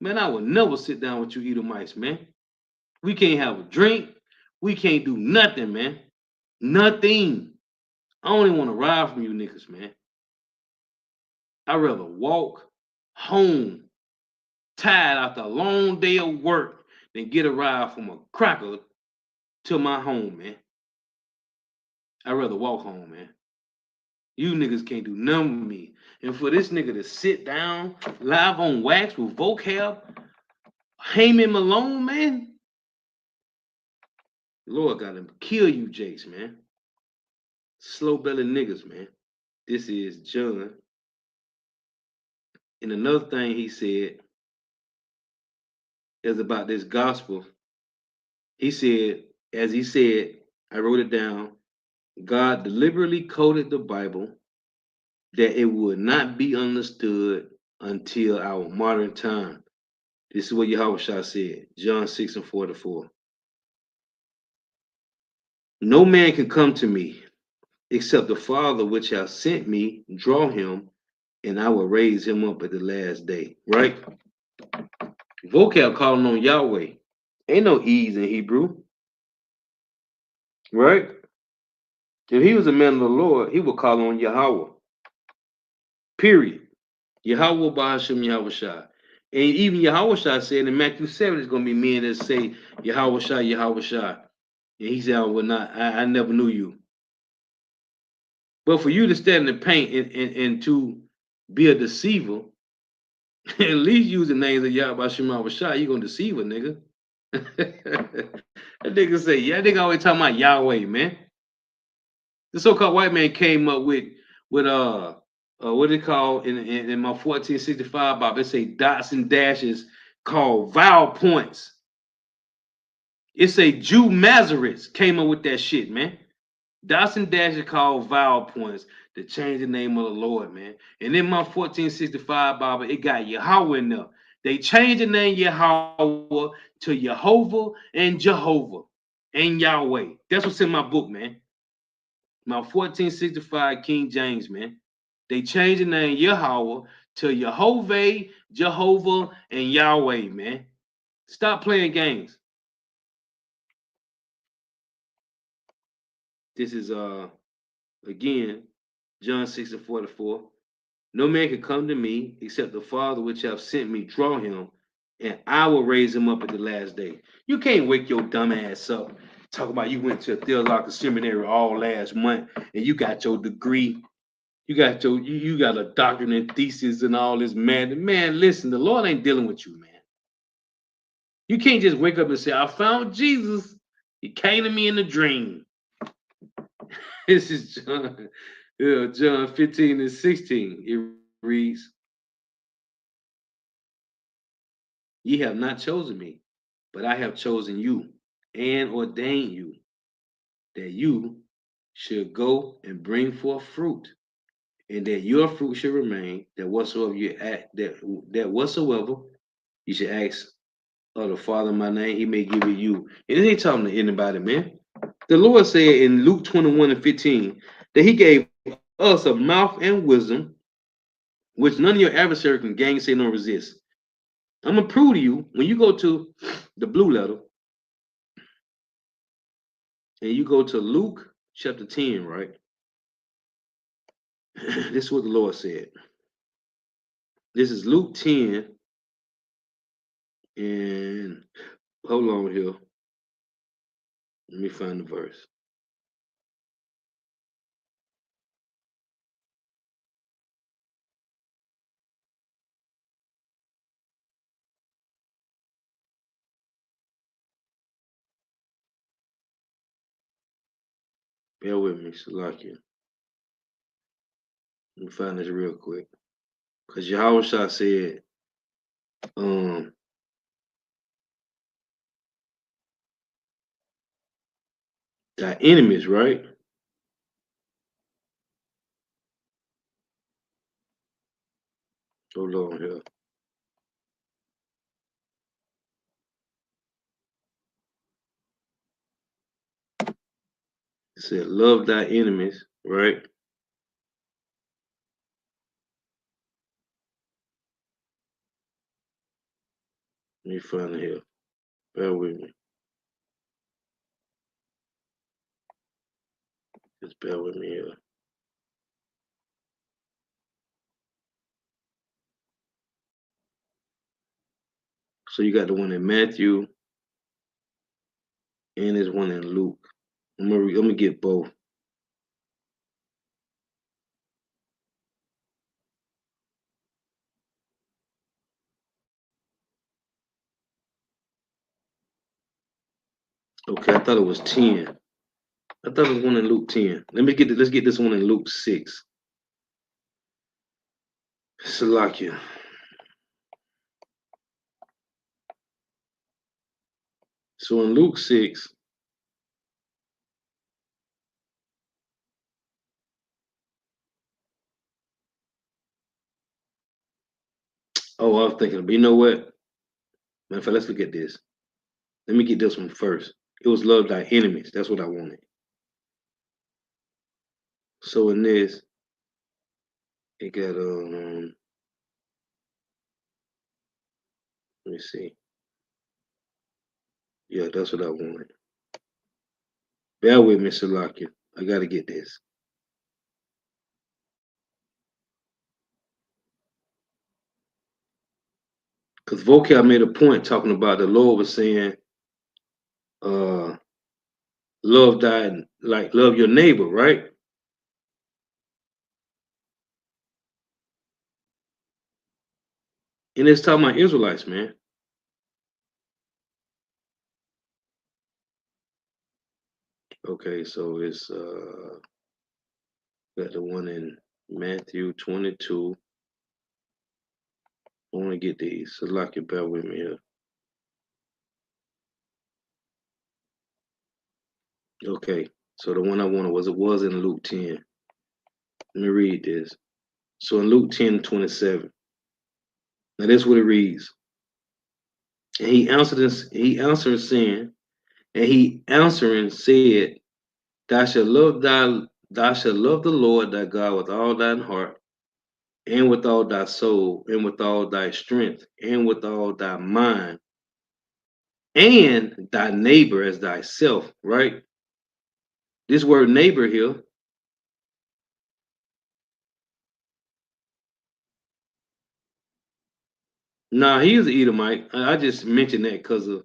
Man, I would never sit down with you Edomites, man. We can't have a drink. We can't do nothing, man. Nothing. I don't even want to ride from you niggas, man. I'd rather walk home tired after a long day of work than get a ride from a cracker to my home, man. I'd rather walk home, man. You niggas can't do nothing with me. And for this nigga to sit down live on wax with vocab, Heyman Malone, man. Lord got him kill you, Jakes, man. Slow belly niggas, man. This is John. And another thing he said is about this gospel. He said, as he said, I wrote it down. God deliberately coded the Bible that it would not be understood until our modern time. This is what Yahweh Shah said, John 6 and 44. No man can come to me except the Father which hath sent me draw him, and I will raise him up at the last day. Right? Vocab calling on Yahweh. Ain't no E's in Hebrew. Right? If he was a man of the Lord, he would call on Yahweh. Period. Yahweh Bahashim Yahweh Shah. And even Yahweh Shah said in Matthew 7, it's going to be men that say Yahweh Shah, Yahweh Shah. And he said, I never knew you. But for you to stand in the paint and to be a deceiver, at least use the names of Yahweh Bahashim Yahweh Shah, you're going to deceive a nigga. That nigga say, yeah, that nigga always talking about Yahweh, man. The so-called white man came up with what they call in my 1465 Bible, they say dots and dashes called vowel points. It say Jew Masoretes came up with that shit, man. Dots and dashes called vowel points to change the name of the Lord, man. And in my 1465 Bible, it got Yahweh in there. They changed the name Yahweh to Jehovah and Jehovah and Yahweh. That's what's in my book, man. My 1465 King James, man. They changed the name Yahweh to Jehovah, Jehovah, and Yahweh, man. Stop playing games. This is again John 6 and 44. No man can come to me except the Father which hath sent me draw him, and I will raise him up at the last day. You can't wake your dumb ass up. Talk about you went to a theological seminary all last month and you got your degree. You got a doctorate and thesis and all this, man. Man, listen, the Lord ain't dealing with you, man. You can't just wake up and say, I found Jesus. He came to me in a dream. This is John 15 and 16. It reads, Ye have not chosen me, but I have chosen you and ordained you that you should go and bring forth fruit, and that your fruit should remain, that whatsoever you should ask of the Father in my name, he may give it you. And it ain't talking to anybody, man. The Lord said in Luke 21 and 15 that he gave us a mouth and wisdom which none of your adversary can gainsay nor resist. I'm gonna prove to you when you go to the blue letter and you go to Luke chapter 10, right? This is what the Lord said. This is Luke 10, and hold on here. Let me find the verse. Bear with me, Salakia. Let me find this real quick. Because Yahushua said, um, thy enemies, right? Hold on here. It said, love thy enemies, right? Let me find it here. Bear with me. Just bear with me here. So you got the one in Matthew and there's one in Luke. I'm gonna get both. Okay, I thought it was 10. I thought it was one in Luke 10. Let's get this one in Luke 6. Salakia. So in Luke 6, oh, I was thinking, but you know what? Matter of fact, let's look at this. Let me get this one first. It was love thy enemies. That's what I wanted. So in this, it got let me see. Yeah, that's what I wanted. Bear with me, Salakia. I gotta get this. Because Vocab made a point talking about the Lord was saying, uh, love thy, like love your neighbor, right? And it's talking about Israelites, man. Okay, so it's got the one in Matthew 22. I want to get these. Salakia, bear with me here. Okay, so the one I wanted was in Luke 10. Let me read this. So in Luke 10:27, now this is what it reads. And he answered saying, and he answering said, thou shalt love the Lord thy God with all thine heart, and with all thy soul, and with all thy strength, and with all thy mind, and thy neighbor as thyself, right? This word neighbor here, nah, he was an Edomite. I just mentioned that because of,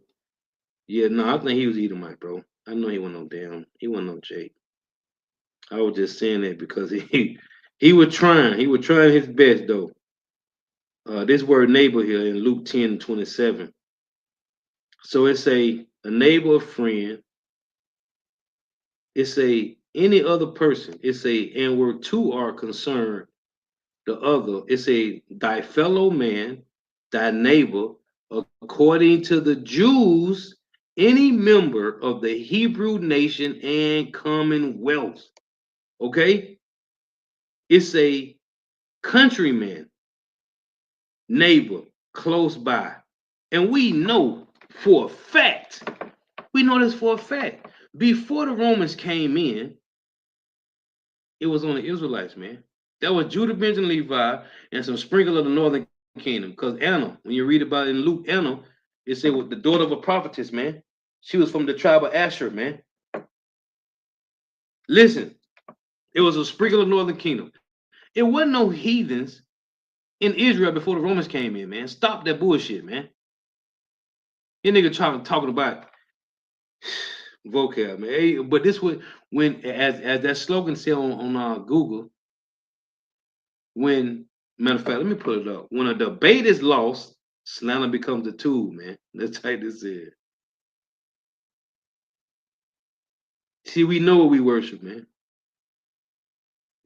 yeah, no, I think he was Edomite, bro. I know he wasn't no Jake. I was just saying that because he was trying his best though. This word neighbor here in Luke 10:27. So it's a neighbor, a friend. It's a any other person. It's a and where two are concerned. The other. It's a thy fellow man, thy neighbor, according to the Jews, any member of the Hebrew nation and commonwealth. Okay, it's a countryman, neighbor, close by, and we know for a fact. We know this for a fact. Before the Romans came in, it was on the Israelites, man. That was Judah, Benjamin, Levi, and some sprinkle of the northern kingdom. Because Anna, when you read about it in Luke, Anna, it said with the daughter of a prophetess, man. She was from the tribe of Asher, man. Listen, it was a sprinkle of the northern kingdom. It wasn't no heathens in Israel before the Romans came in, man. Stop that bullshit, man. You nigga talking about vocab, man. Hey, but this was when, as that slogan said on Google, when, matter of fact, let me put it up. When a debate is lost, slander becomes a tool, man. That's how this is. See, we know what we worship, man.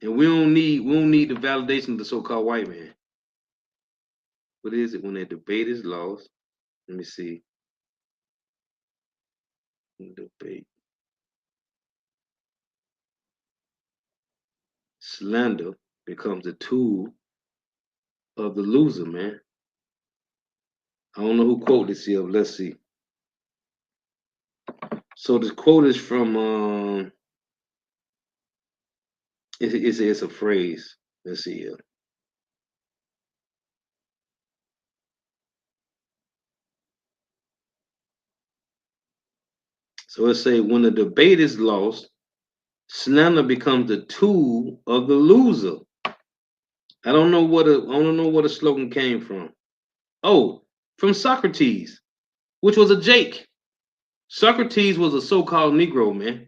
And we don't need the validation of the so-called white man. What is it? When a debate is lost, let me see. Debate. Slander becomes a tool of the loser, man. I don't know who quote this here. Let's see. So this quote is from it's a phrase. Let's see here. So let's say when the debate is lost, slander becomes the tool of the loser. I don't know what a slogan came from. Oh, from Socrates, which was a Jake. Socrates was a so-called Negro, man.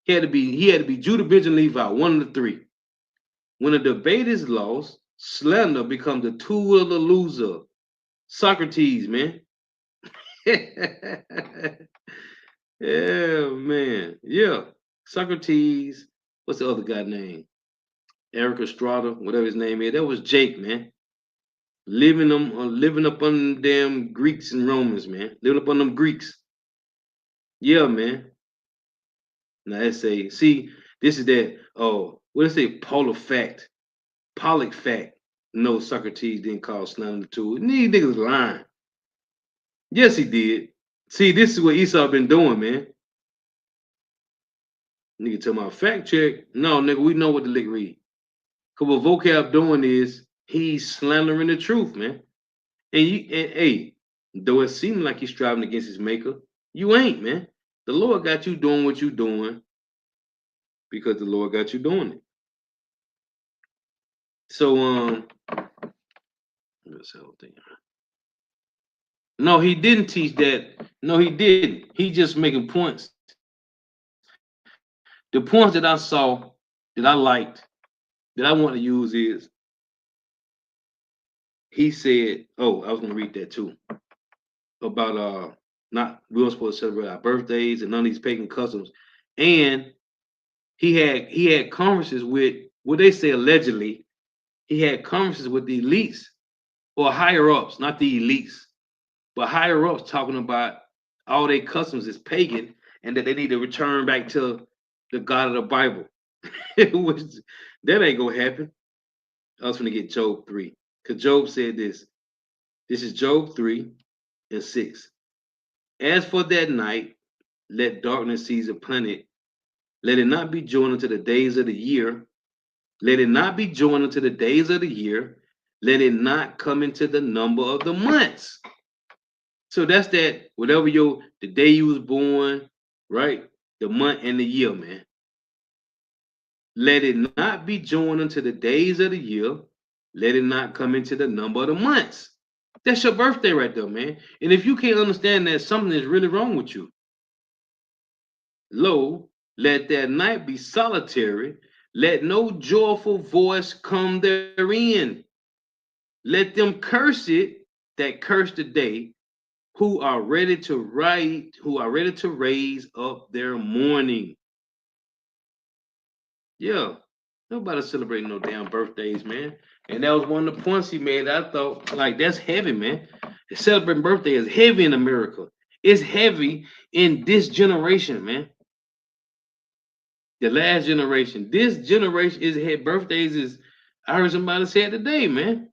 He had to be Judah, Benjamin, Levi, one of the three. When a debate is lost, slander becomes the tool of the loser. Socrates, man. Yeah, man. Yeah. Socrates. What's the other guy name? Eric Estrada, whatever his name is. That was Jake, man. Living up on them damn Greeks and Romans, man. Living up on them Greeks. Yeah, man. Now they say, see, this is that, oh, what they say, polar fact. Pollock fact. No, Socrates didn't call slander the tool. These niggas lying. Yes, he did. See, this is what Esau been doing, man. Nigga tell my fact check. No, nigga, we know what the lick read. Cause what vocab doing is he's slandering the truth, man. And hey, though it seems like he's striving against his maker, you ain't, man. The Lord got you doing what you doing because the Lord got you doing it. So no, he didn't teach that. No, he didn't. He just making points. The points that I saw that I liked that I want to use is he said, oh, I was gonna read that too. About not we were supposed to celebrate our birthdays and none of these pagan customs. And he had conferences with what they say allegedly, he had conferences with the elites or higher ups, not the elites, but higher ups talking about all their customs is pagan and that they need to return back to the God of the Bible. Which that ain't gonna happen. I was gonna get Job 3. Because Job said this. This is Job 3:6. As for that night, let darkness seize upon it. Let it not be joined unto the days of the year. Let it not be joined unto the days of the year. Let it not come into the number of the months. So that's that, whatever the day you was born, right? The month and the year, man. Let it not be joined unto the days of the year. Let it not come into the number of the months. That's your birthday right there, man. And if you can't understand that, something is really wrong with you. Lo, let that night be solitary. Let no joyful voice come therein. Let them curse it that curse the day, who are ready to raise up their mourning. Yeah, nobody celebrating no damn birthdays, man. And that was one of the points he made. I thought, like, that's heavy, man. Celebrating birthday is heavy in America. It's heavy in this generation, man. The last generation. This generation is had birthdays is. I heard somebody say it today, man,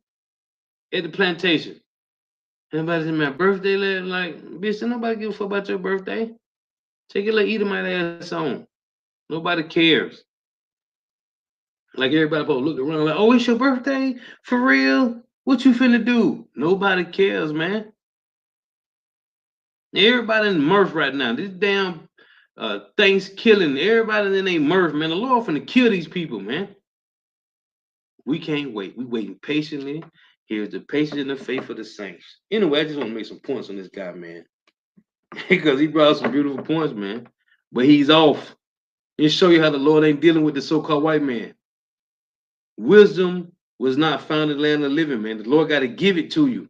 at the plantation. Everybody said, my birthday, like, bitch, nobody give a fuck about your birthday. Take it like Edomite ass on. Nobody cares. Like everybody supposed to look around like, oh, it's your birthday? For real? What you finna do? Nobody cares, man. Everybody in mirth right now. This damn things killing. Everybody in their mirth, man. The Lord finna kill these people, man. We can't wait. We waiting patiently. Here's the patience and the faith of the saints. Anyway, I just want to make some points on this guy, man. Because he brought some beautiful points, man. But he's off. It show you how the Lord ain't dealing with the so-called white man. Wisdom was not found in the land of the living, man. The Lord got to give it to you.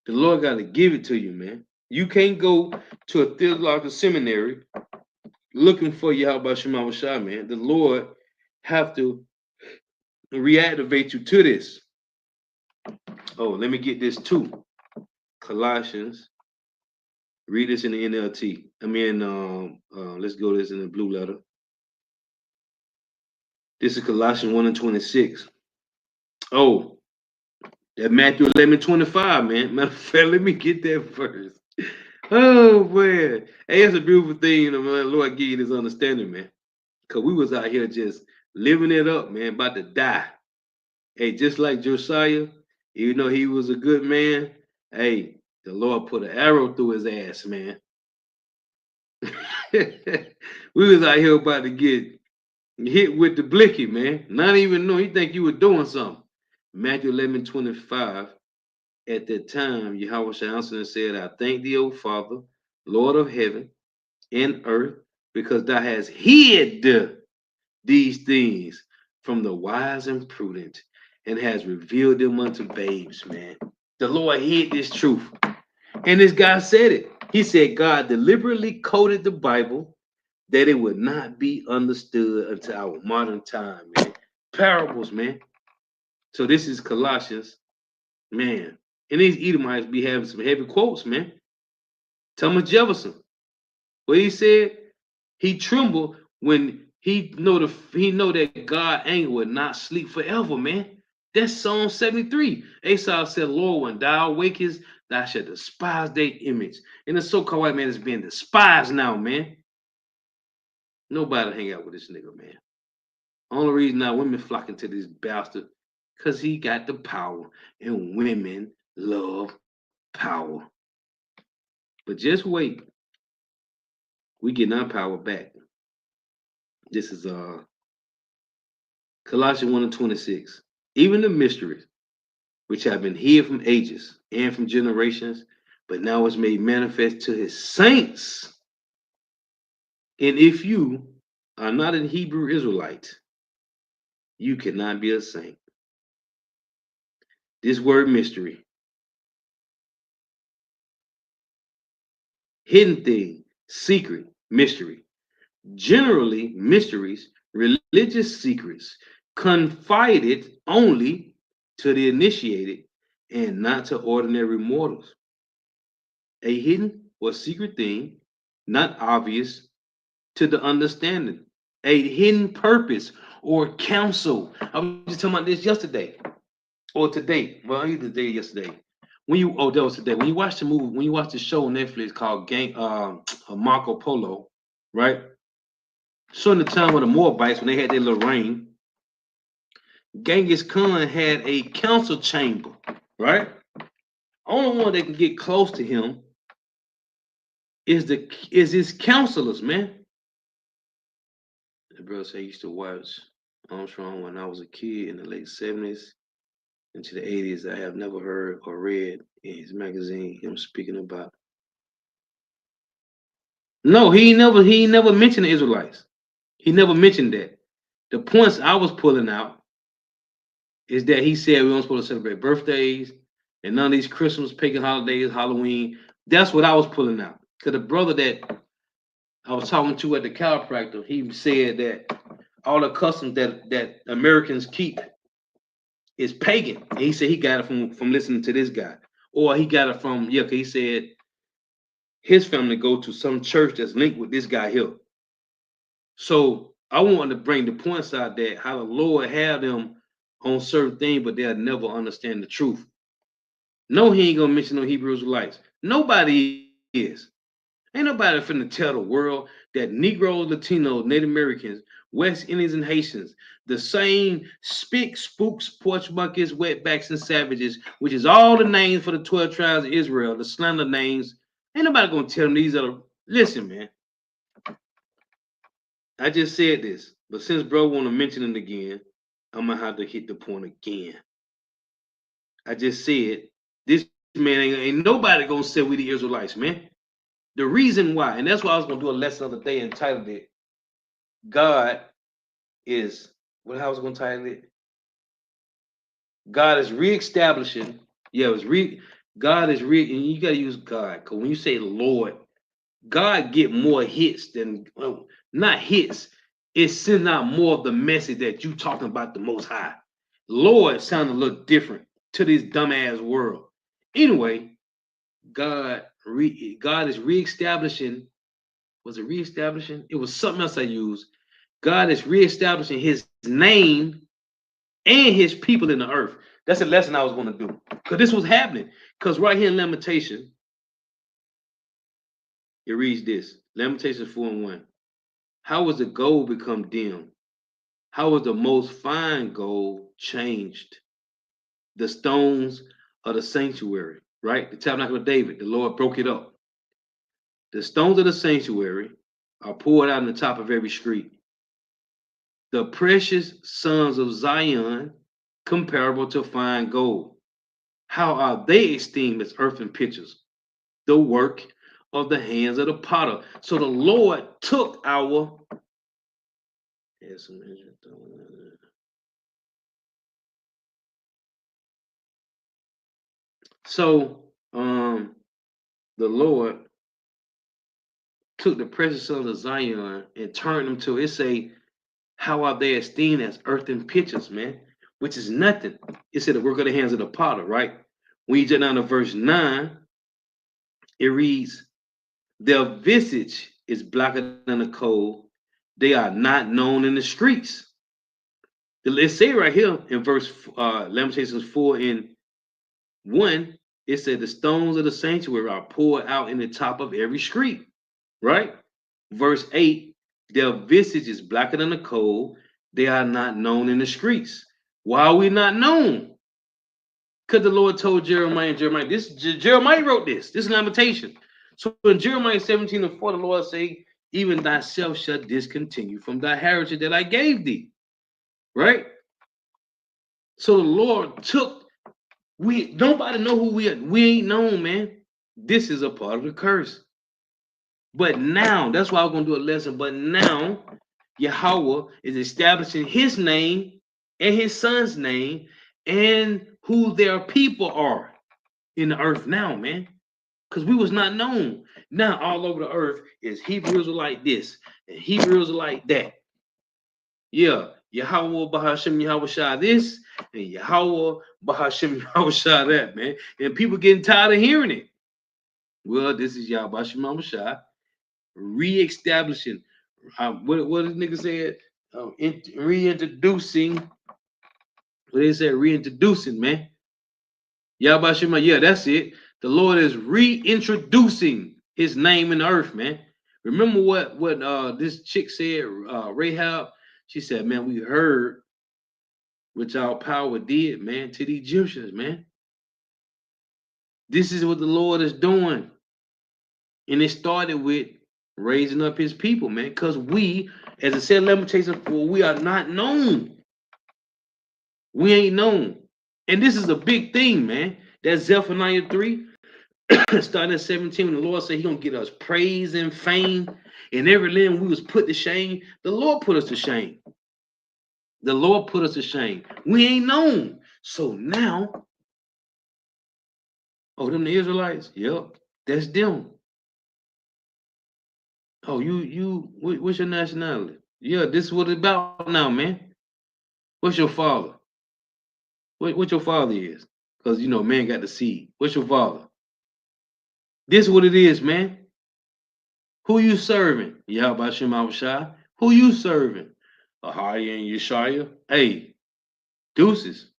The Lord got to give it to you, man. You can't go to a theological seminary looking for Yahweh Shema Shai, man. The Lord have to reactivate you to this. Oh, let me get this too. Colossians. Read this in the NLT. I mean, let's go this in the blue letter. This is Colossians 1 and 26. Oh, that Matthew 11:25, man. Matter of fact, let me get that first. Oh, man. Hey, it's a beautiful thing, you know, man. Lord give you this understanding, man. Because we was out here just living it up, man, about to die. Hey, just like Josiah, even though he was a good man, hey, the Lord put an arrow through his ass, man. We was out here about to get hit with the blicky, man. Not even know he think you were doing something. Matthew 11:25. At that time, Yahweh answered and said, I thank thee, O Father, Lord of heaven and earth, because thou hast hid these things from the wise and prudent, and has revealed them unto babes, man. The Lord hid this truth. And this guy said it. He said God deliberately coded the Bible that it would not be understood until our modern time, man. Parables, man. So this is Colossians, man. And these Edomites be having some heavy quotes, man. Thomas Jefferson, what he said, he trembled when he know that God anger would not sleep forever, man. That's Psalm 73. Asaph said, Lord, when thou awakest, thou shalt despise their image. And the so-called white man is being despised now, man. Nobody hang out with this nigga, man. Only reason now women flocking to this bastard, because he got the power, and women love power. But just wait. We getting our power back. This is Colossians 1 and 26. Even the mysteries which have been hid from ages and from generations, but now is made manifest to his saints. And if you are not a Hebrew Israelite, you cannot be a saint. This word mystery, hidden thing, secret, mystery. Generally, mysteries, religious secrets, confided only to the initiated and not to ordinary mortals. A hidden or secret thing, not obvious to the understanding. A hidden purpose or counsel. I was just talking about this yesterday or today. Well, either day or yesterday. That was today. When you watch the movie, when you watch the show on Netflix called Marco Polo, right? So in the time of the Moabites, when they had their little reign, Genghis Khan had a council chamber, right? Only one that can get close to him is his counselors, man. The brother said he used to watch Armstrong when I was a kid in the late 70s into the 80s. I have never heard or read in his magazine him speaking about. No, he never mentioned the Israelites. He never mentioned that. The points I was pulling out is that he said we weren't supposed to celebrate birthdays and none of these Christmas, pagan holidays, Halloween. That's what I was pulling out. Because the brother that I was talking to at the chiropractor, he said that all the customs that Americans keep is pagan. And he said he got it from listening to this guy. Or he got it from, he said his family go to some church that's linked with this guy here. So I wanted to bring the points out that how the Lord have them on certain things, but they'll never understand the truth. No, he ain't gonna mention no Hebrew Israelites. Nobody is. Ain't nobody finna tell the world that Negroes, Latinos, Native Americans West Indians and Haitians, the same spick, spooks, porch buckets, wetbacks, and savages, which is all the names for the 12 tribes of Israel, the slander names. Ain't nobody gonna tell them these are the. Listen, man. I just said this, but since bro want to mention it again, I'm gonna have to hit the point again. I just said this man ain't nobody gonna say we the Israelites, man. The reason why, and that's why I was gonna do a lesson the other day entitled it, God is what I was gonna title it. God is reestablishing. Yeah, it was God is and you gotta use God, because when you say Lord, God get more hits than well, not hits. It sends out more of the message that you talking about the Most High. Lord sound a little different to this dumbass world. Anyway, God is reestablishing. Was it reestablishing? It was something else I used. God is reestablishing His name and His people in the earth. That's a lesson I was going to do, because this was happening. Because right here in Lamentation, it reads this: Lamentation 4:1. How was the gold become dim? How was the most fine gold changed? The stones of the sanctuary, right? The tabernacle of David, the Lord broke it up. The stones of the sanctuary are poured out on the top of every street. The precious sons of Zion, comparable to fine gold. How are they esteemed as earthen pitchers? The work of the hands of the potter. So the Lord took our. So the Lord took the precious sons of Zion and turned them to, it say, how are they esteemed as earthen pitchers, man? Which is nothing. It said the work of the hands of the potter, right? When you get down to verse 9, it reads, their visage is blacker than the coal. They are not known in the streets. Let's say right here in verse Lamentations 4:1, it said the stones of the sanctuary are poured out in the top of every street, right? Verse 8, their visage is blacker than the coal. They are not known in the streets. Why are we not known? Because the Lord told Jeremiah, Jeremiah wrote this. This is Lamentation. So in Jeremiah 17:4, the Lord say, even thyself shall discontinue from thy heritage that I gave thee. Right? So the Lord took, nobody know who we are. We ain't known, man. This is a part of the curse. But now, that's why I'm going to do a lesson. But now, Yahweh is establishing His name and His Son's name and who their people are in the earth now, man. Because we was not known. Now all over the earth is Hebrews are like this and Hebrews are like that. Yeah, Yahweh Bahashem Yahweh Shah this and Yahweh Bahashem Yahweh Shah that, man. And people getting tired of hearing it. Well, this is Yahweh Bahashem Yahweh Shah reestablishing. What this nigga said? Reintroducing. What they said? Reintroducing, man. Yahweh Bahashem, yeah, that's it. The Lord is reintroducing His name in the earth, man. Remember what this chick said, Rahab? She said, man, we heard what y'all power did, man, to the Egyptians, man. This is what the Lord is doing. And it started with raising up His people, man, because we, as I said, Lamentation 4, we are not known. We ain't known. And this is a big thing, man. That's Zephaniah 3. Starting at 17, when the Lord said He gonna get us praise and fame, and every limb we was put to shame. The Lord put us to shame. The Lord put us to shame. We ain't known. So now, oh, them the Israelites? Yep, that's them. Oh, what's your nationality? Yeah, this is what it's about now, man. What's your father? What your father is? Because man got the seed. What's your father? This is what it is, man. Who you serving? Yahweh Shai. Who you serving? Ahaya and Yeshaya. Hey, deuces.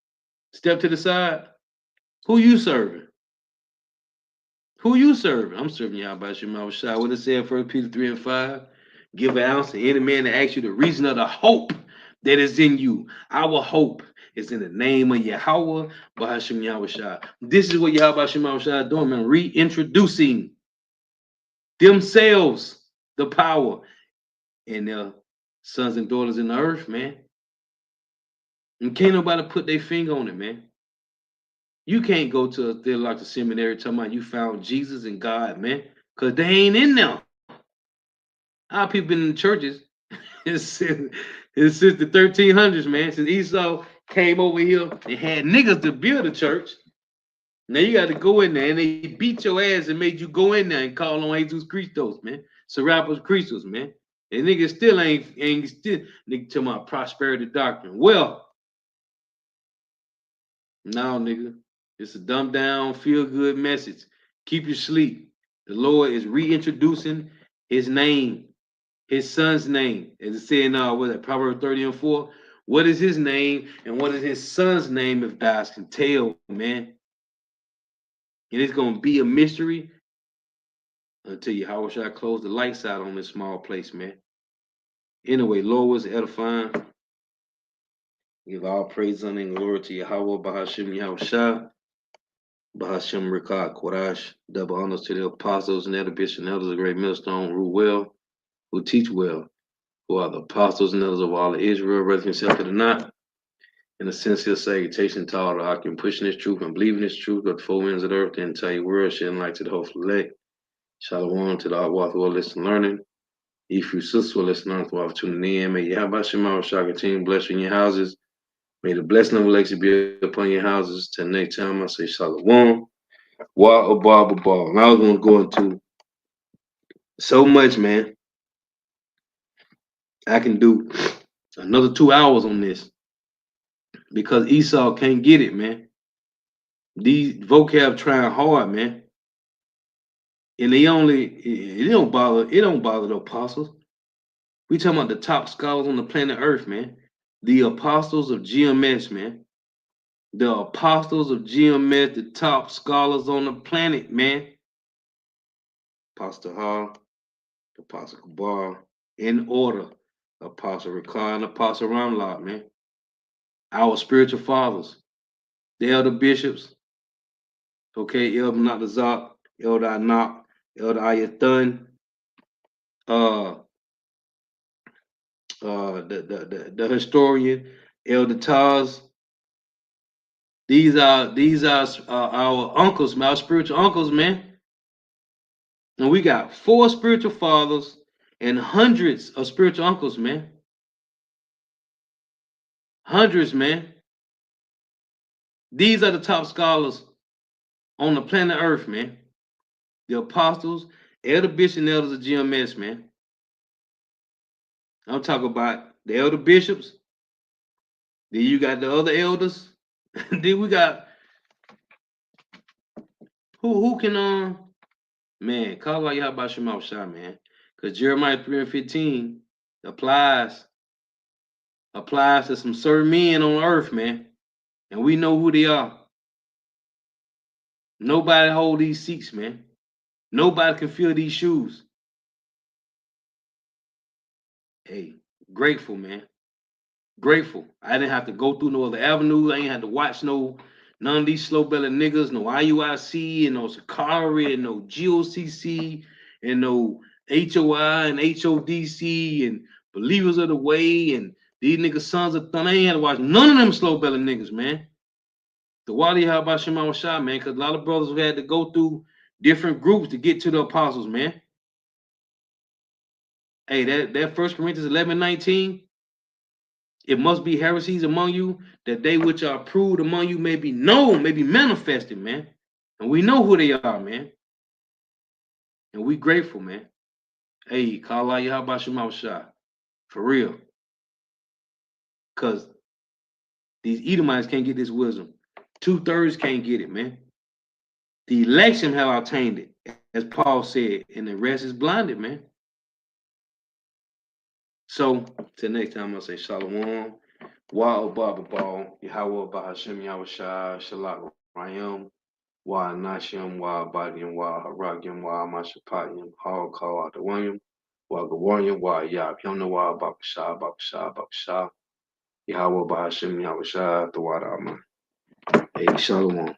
Step to the side. Who you serving? Who you serving? I'm serving Yahweh Shai. What it said, 1 Peter 3:5. Give an ounce to any man that asks you the reason of the hope that is in you. Our hope is in the name of Yahweh Bahashim Yahushua. This is what Yahweh Bahashim Yahushua is doing, man. Reintroducing themselves the power and their sons and daughters in the earth, man. And can't nobody put their finger on it, man. You can't go to a theological seminary talking about you found Jesus and God, man, because they ain't in there. Our people been in the churches since the 1300s, man. Since Esau came over here and had niggas to build a church. Now you got to go in there and they beat your ass and made you go in there and call on Jesus Christos, man. Serapis Christos, man. And niggas still ain't still nigga to my prosperity doctrine. Well, no, nigga. It's a dumbed down, feel good message. Keep you sleep. The Lord is reintroducing his name, his son's name. As it said in what is that, Proverbs 30 and 4. What is his name and what is his son's name if guys can tell, man? And it's gonna be a mystery until you how should I close the lights out on this small place, man. Anyway, Lord was edifying. Give all praise and glory to Yahweh Bahashim Yahushua. Bahashim Rikah Korash. Double honors to the apostles and elder bishops and elders of great millstone who rule well, who teach well, who are the apostles and elders of all of Israel, whether himself or not. In a sincere salutation to all the occupant pushing this truth and believing this truth of the four winds of the earth, the entire world, shedding light to the hopeful elect. Shalom to the all who are listening learning. If you sisters will listen learn for opportunity in, may Yahweh Shema Shah continue blessing your houses. May the blessing of Alexia be upon your houses. Till next time, I say Shalom. Wa Abba Abba. And I was going to go into so much, man. I can do another 2 hours on this because Esau can't get it, man. These vocab trying hard, man. And it don't bother the apostles. We talking about the top scholars on the planet Earth, man. The apostles of GMS, man. The apostles of GMS, the top scholars on the planet, man. Apostle Hall, Apostle Kabar, in order. Apostle Ricard and Apostle Ramlot, man. Our spiritual fathers, the elder bishops, okay, Elder Natazak, Elder Anak, Elder Ayathan, the historian, Elder Taz. These are our uncles, man, our spiritual uncles, man. And we got 4 spiritual fathers and hundreds of spiritual uncles, man. Hundreds, man. These are the top scholars on the planet Earth, man. The apostles, elder bishops, and elders of GMS, man. I'm talking about the elder bishops. Then you got the other elders. Then we got who can man, call out Yahweh Shema Shah, man. Because Jeremiah 3 and 15 applies to some certain men on earth, man. And we know who they are. Nobody hold these seats, man. Nobody can fill these shoes. Hey, grateful, man. Grateful. I didn't have to go through no other avenues. I ain't had to watch none of these slow belly niggas, no IUIC and no Sakari and no GOCC and no HOI and HODC and Believers of the Way and these niggas sons of thunder. I ain't had to watch none of them slow belly niggas, man. The Wadi how about Shema Shah, man, because a lot of brothers who had to go through different groups to get to the apostles, man. Hey, that 1 Corinthians 11:19. It must be heresies among you, that they which are proved among you may be known, may be manifested, man. And we know who they are, man. And we grateful, man. Hey, call out Yahweh Shema Shah. For real. Because these Edomites can't get this wisdom. 2/3 can't get it, man. The election have obtained it, as Paul said, and the rest is blinded, man. So, till next time, I'll say Shalom. Wa Baba Ball, Yahweh Bahashim Yahushua, Shalak Rayam, Wa Nashim, Wa Badium, Wa Harakim, Wa Mashapatium, Hall Call out the William, Wagawanya wa Yab Yamnawa Babasha Babasha Babasha Yahweh Bahashim Yahweh Shah Tawada Aman. Hey, Shalom.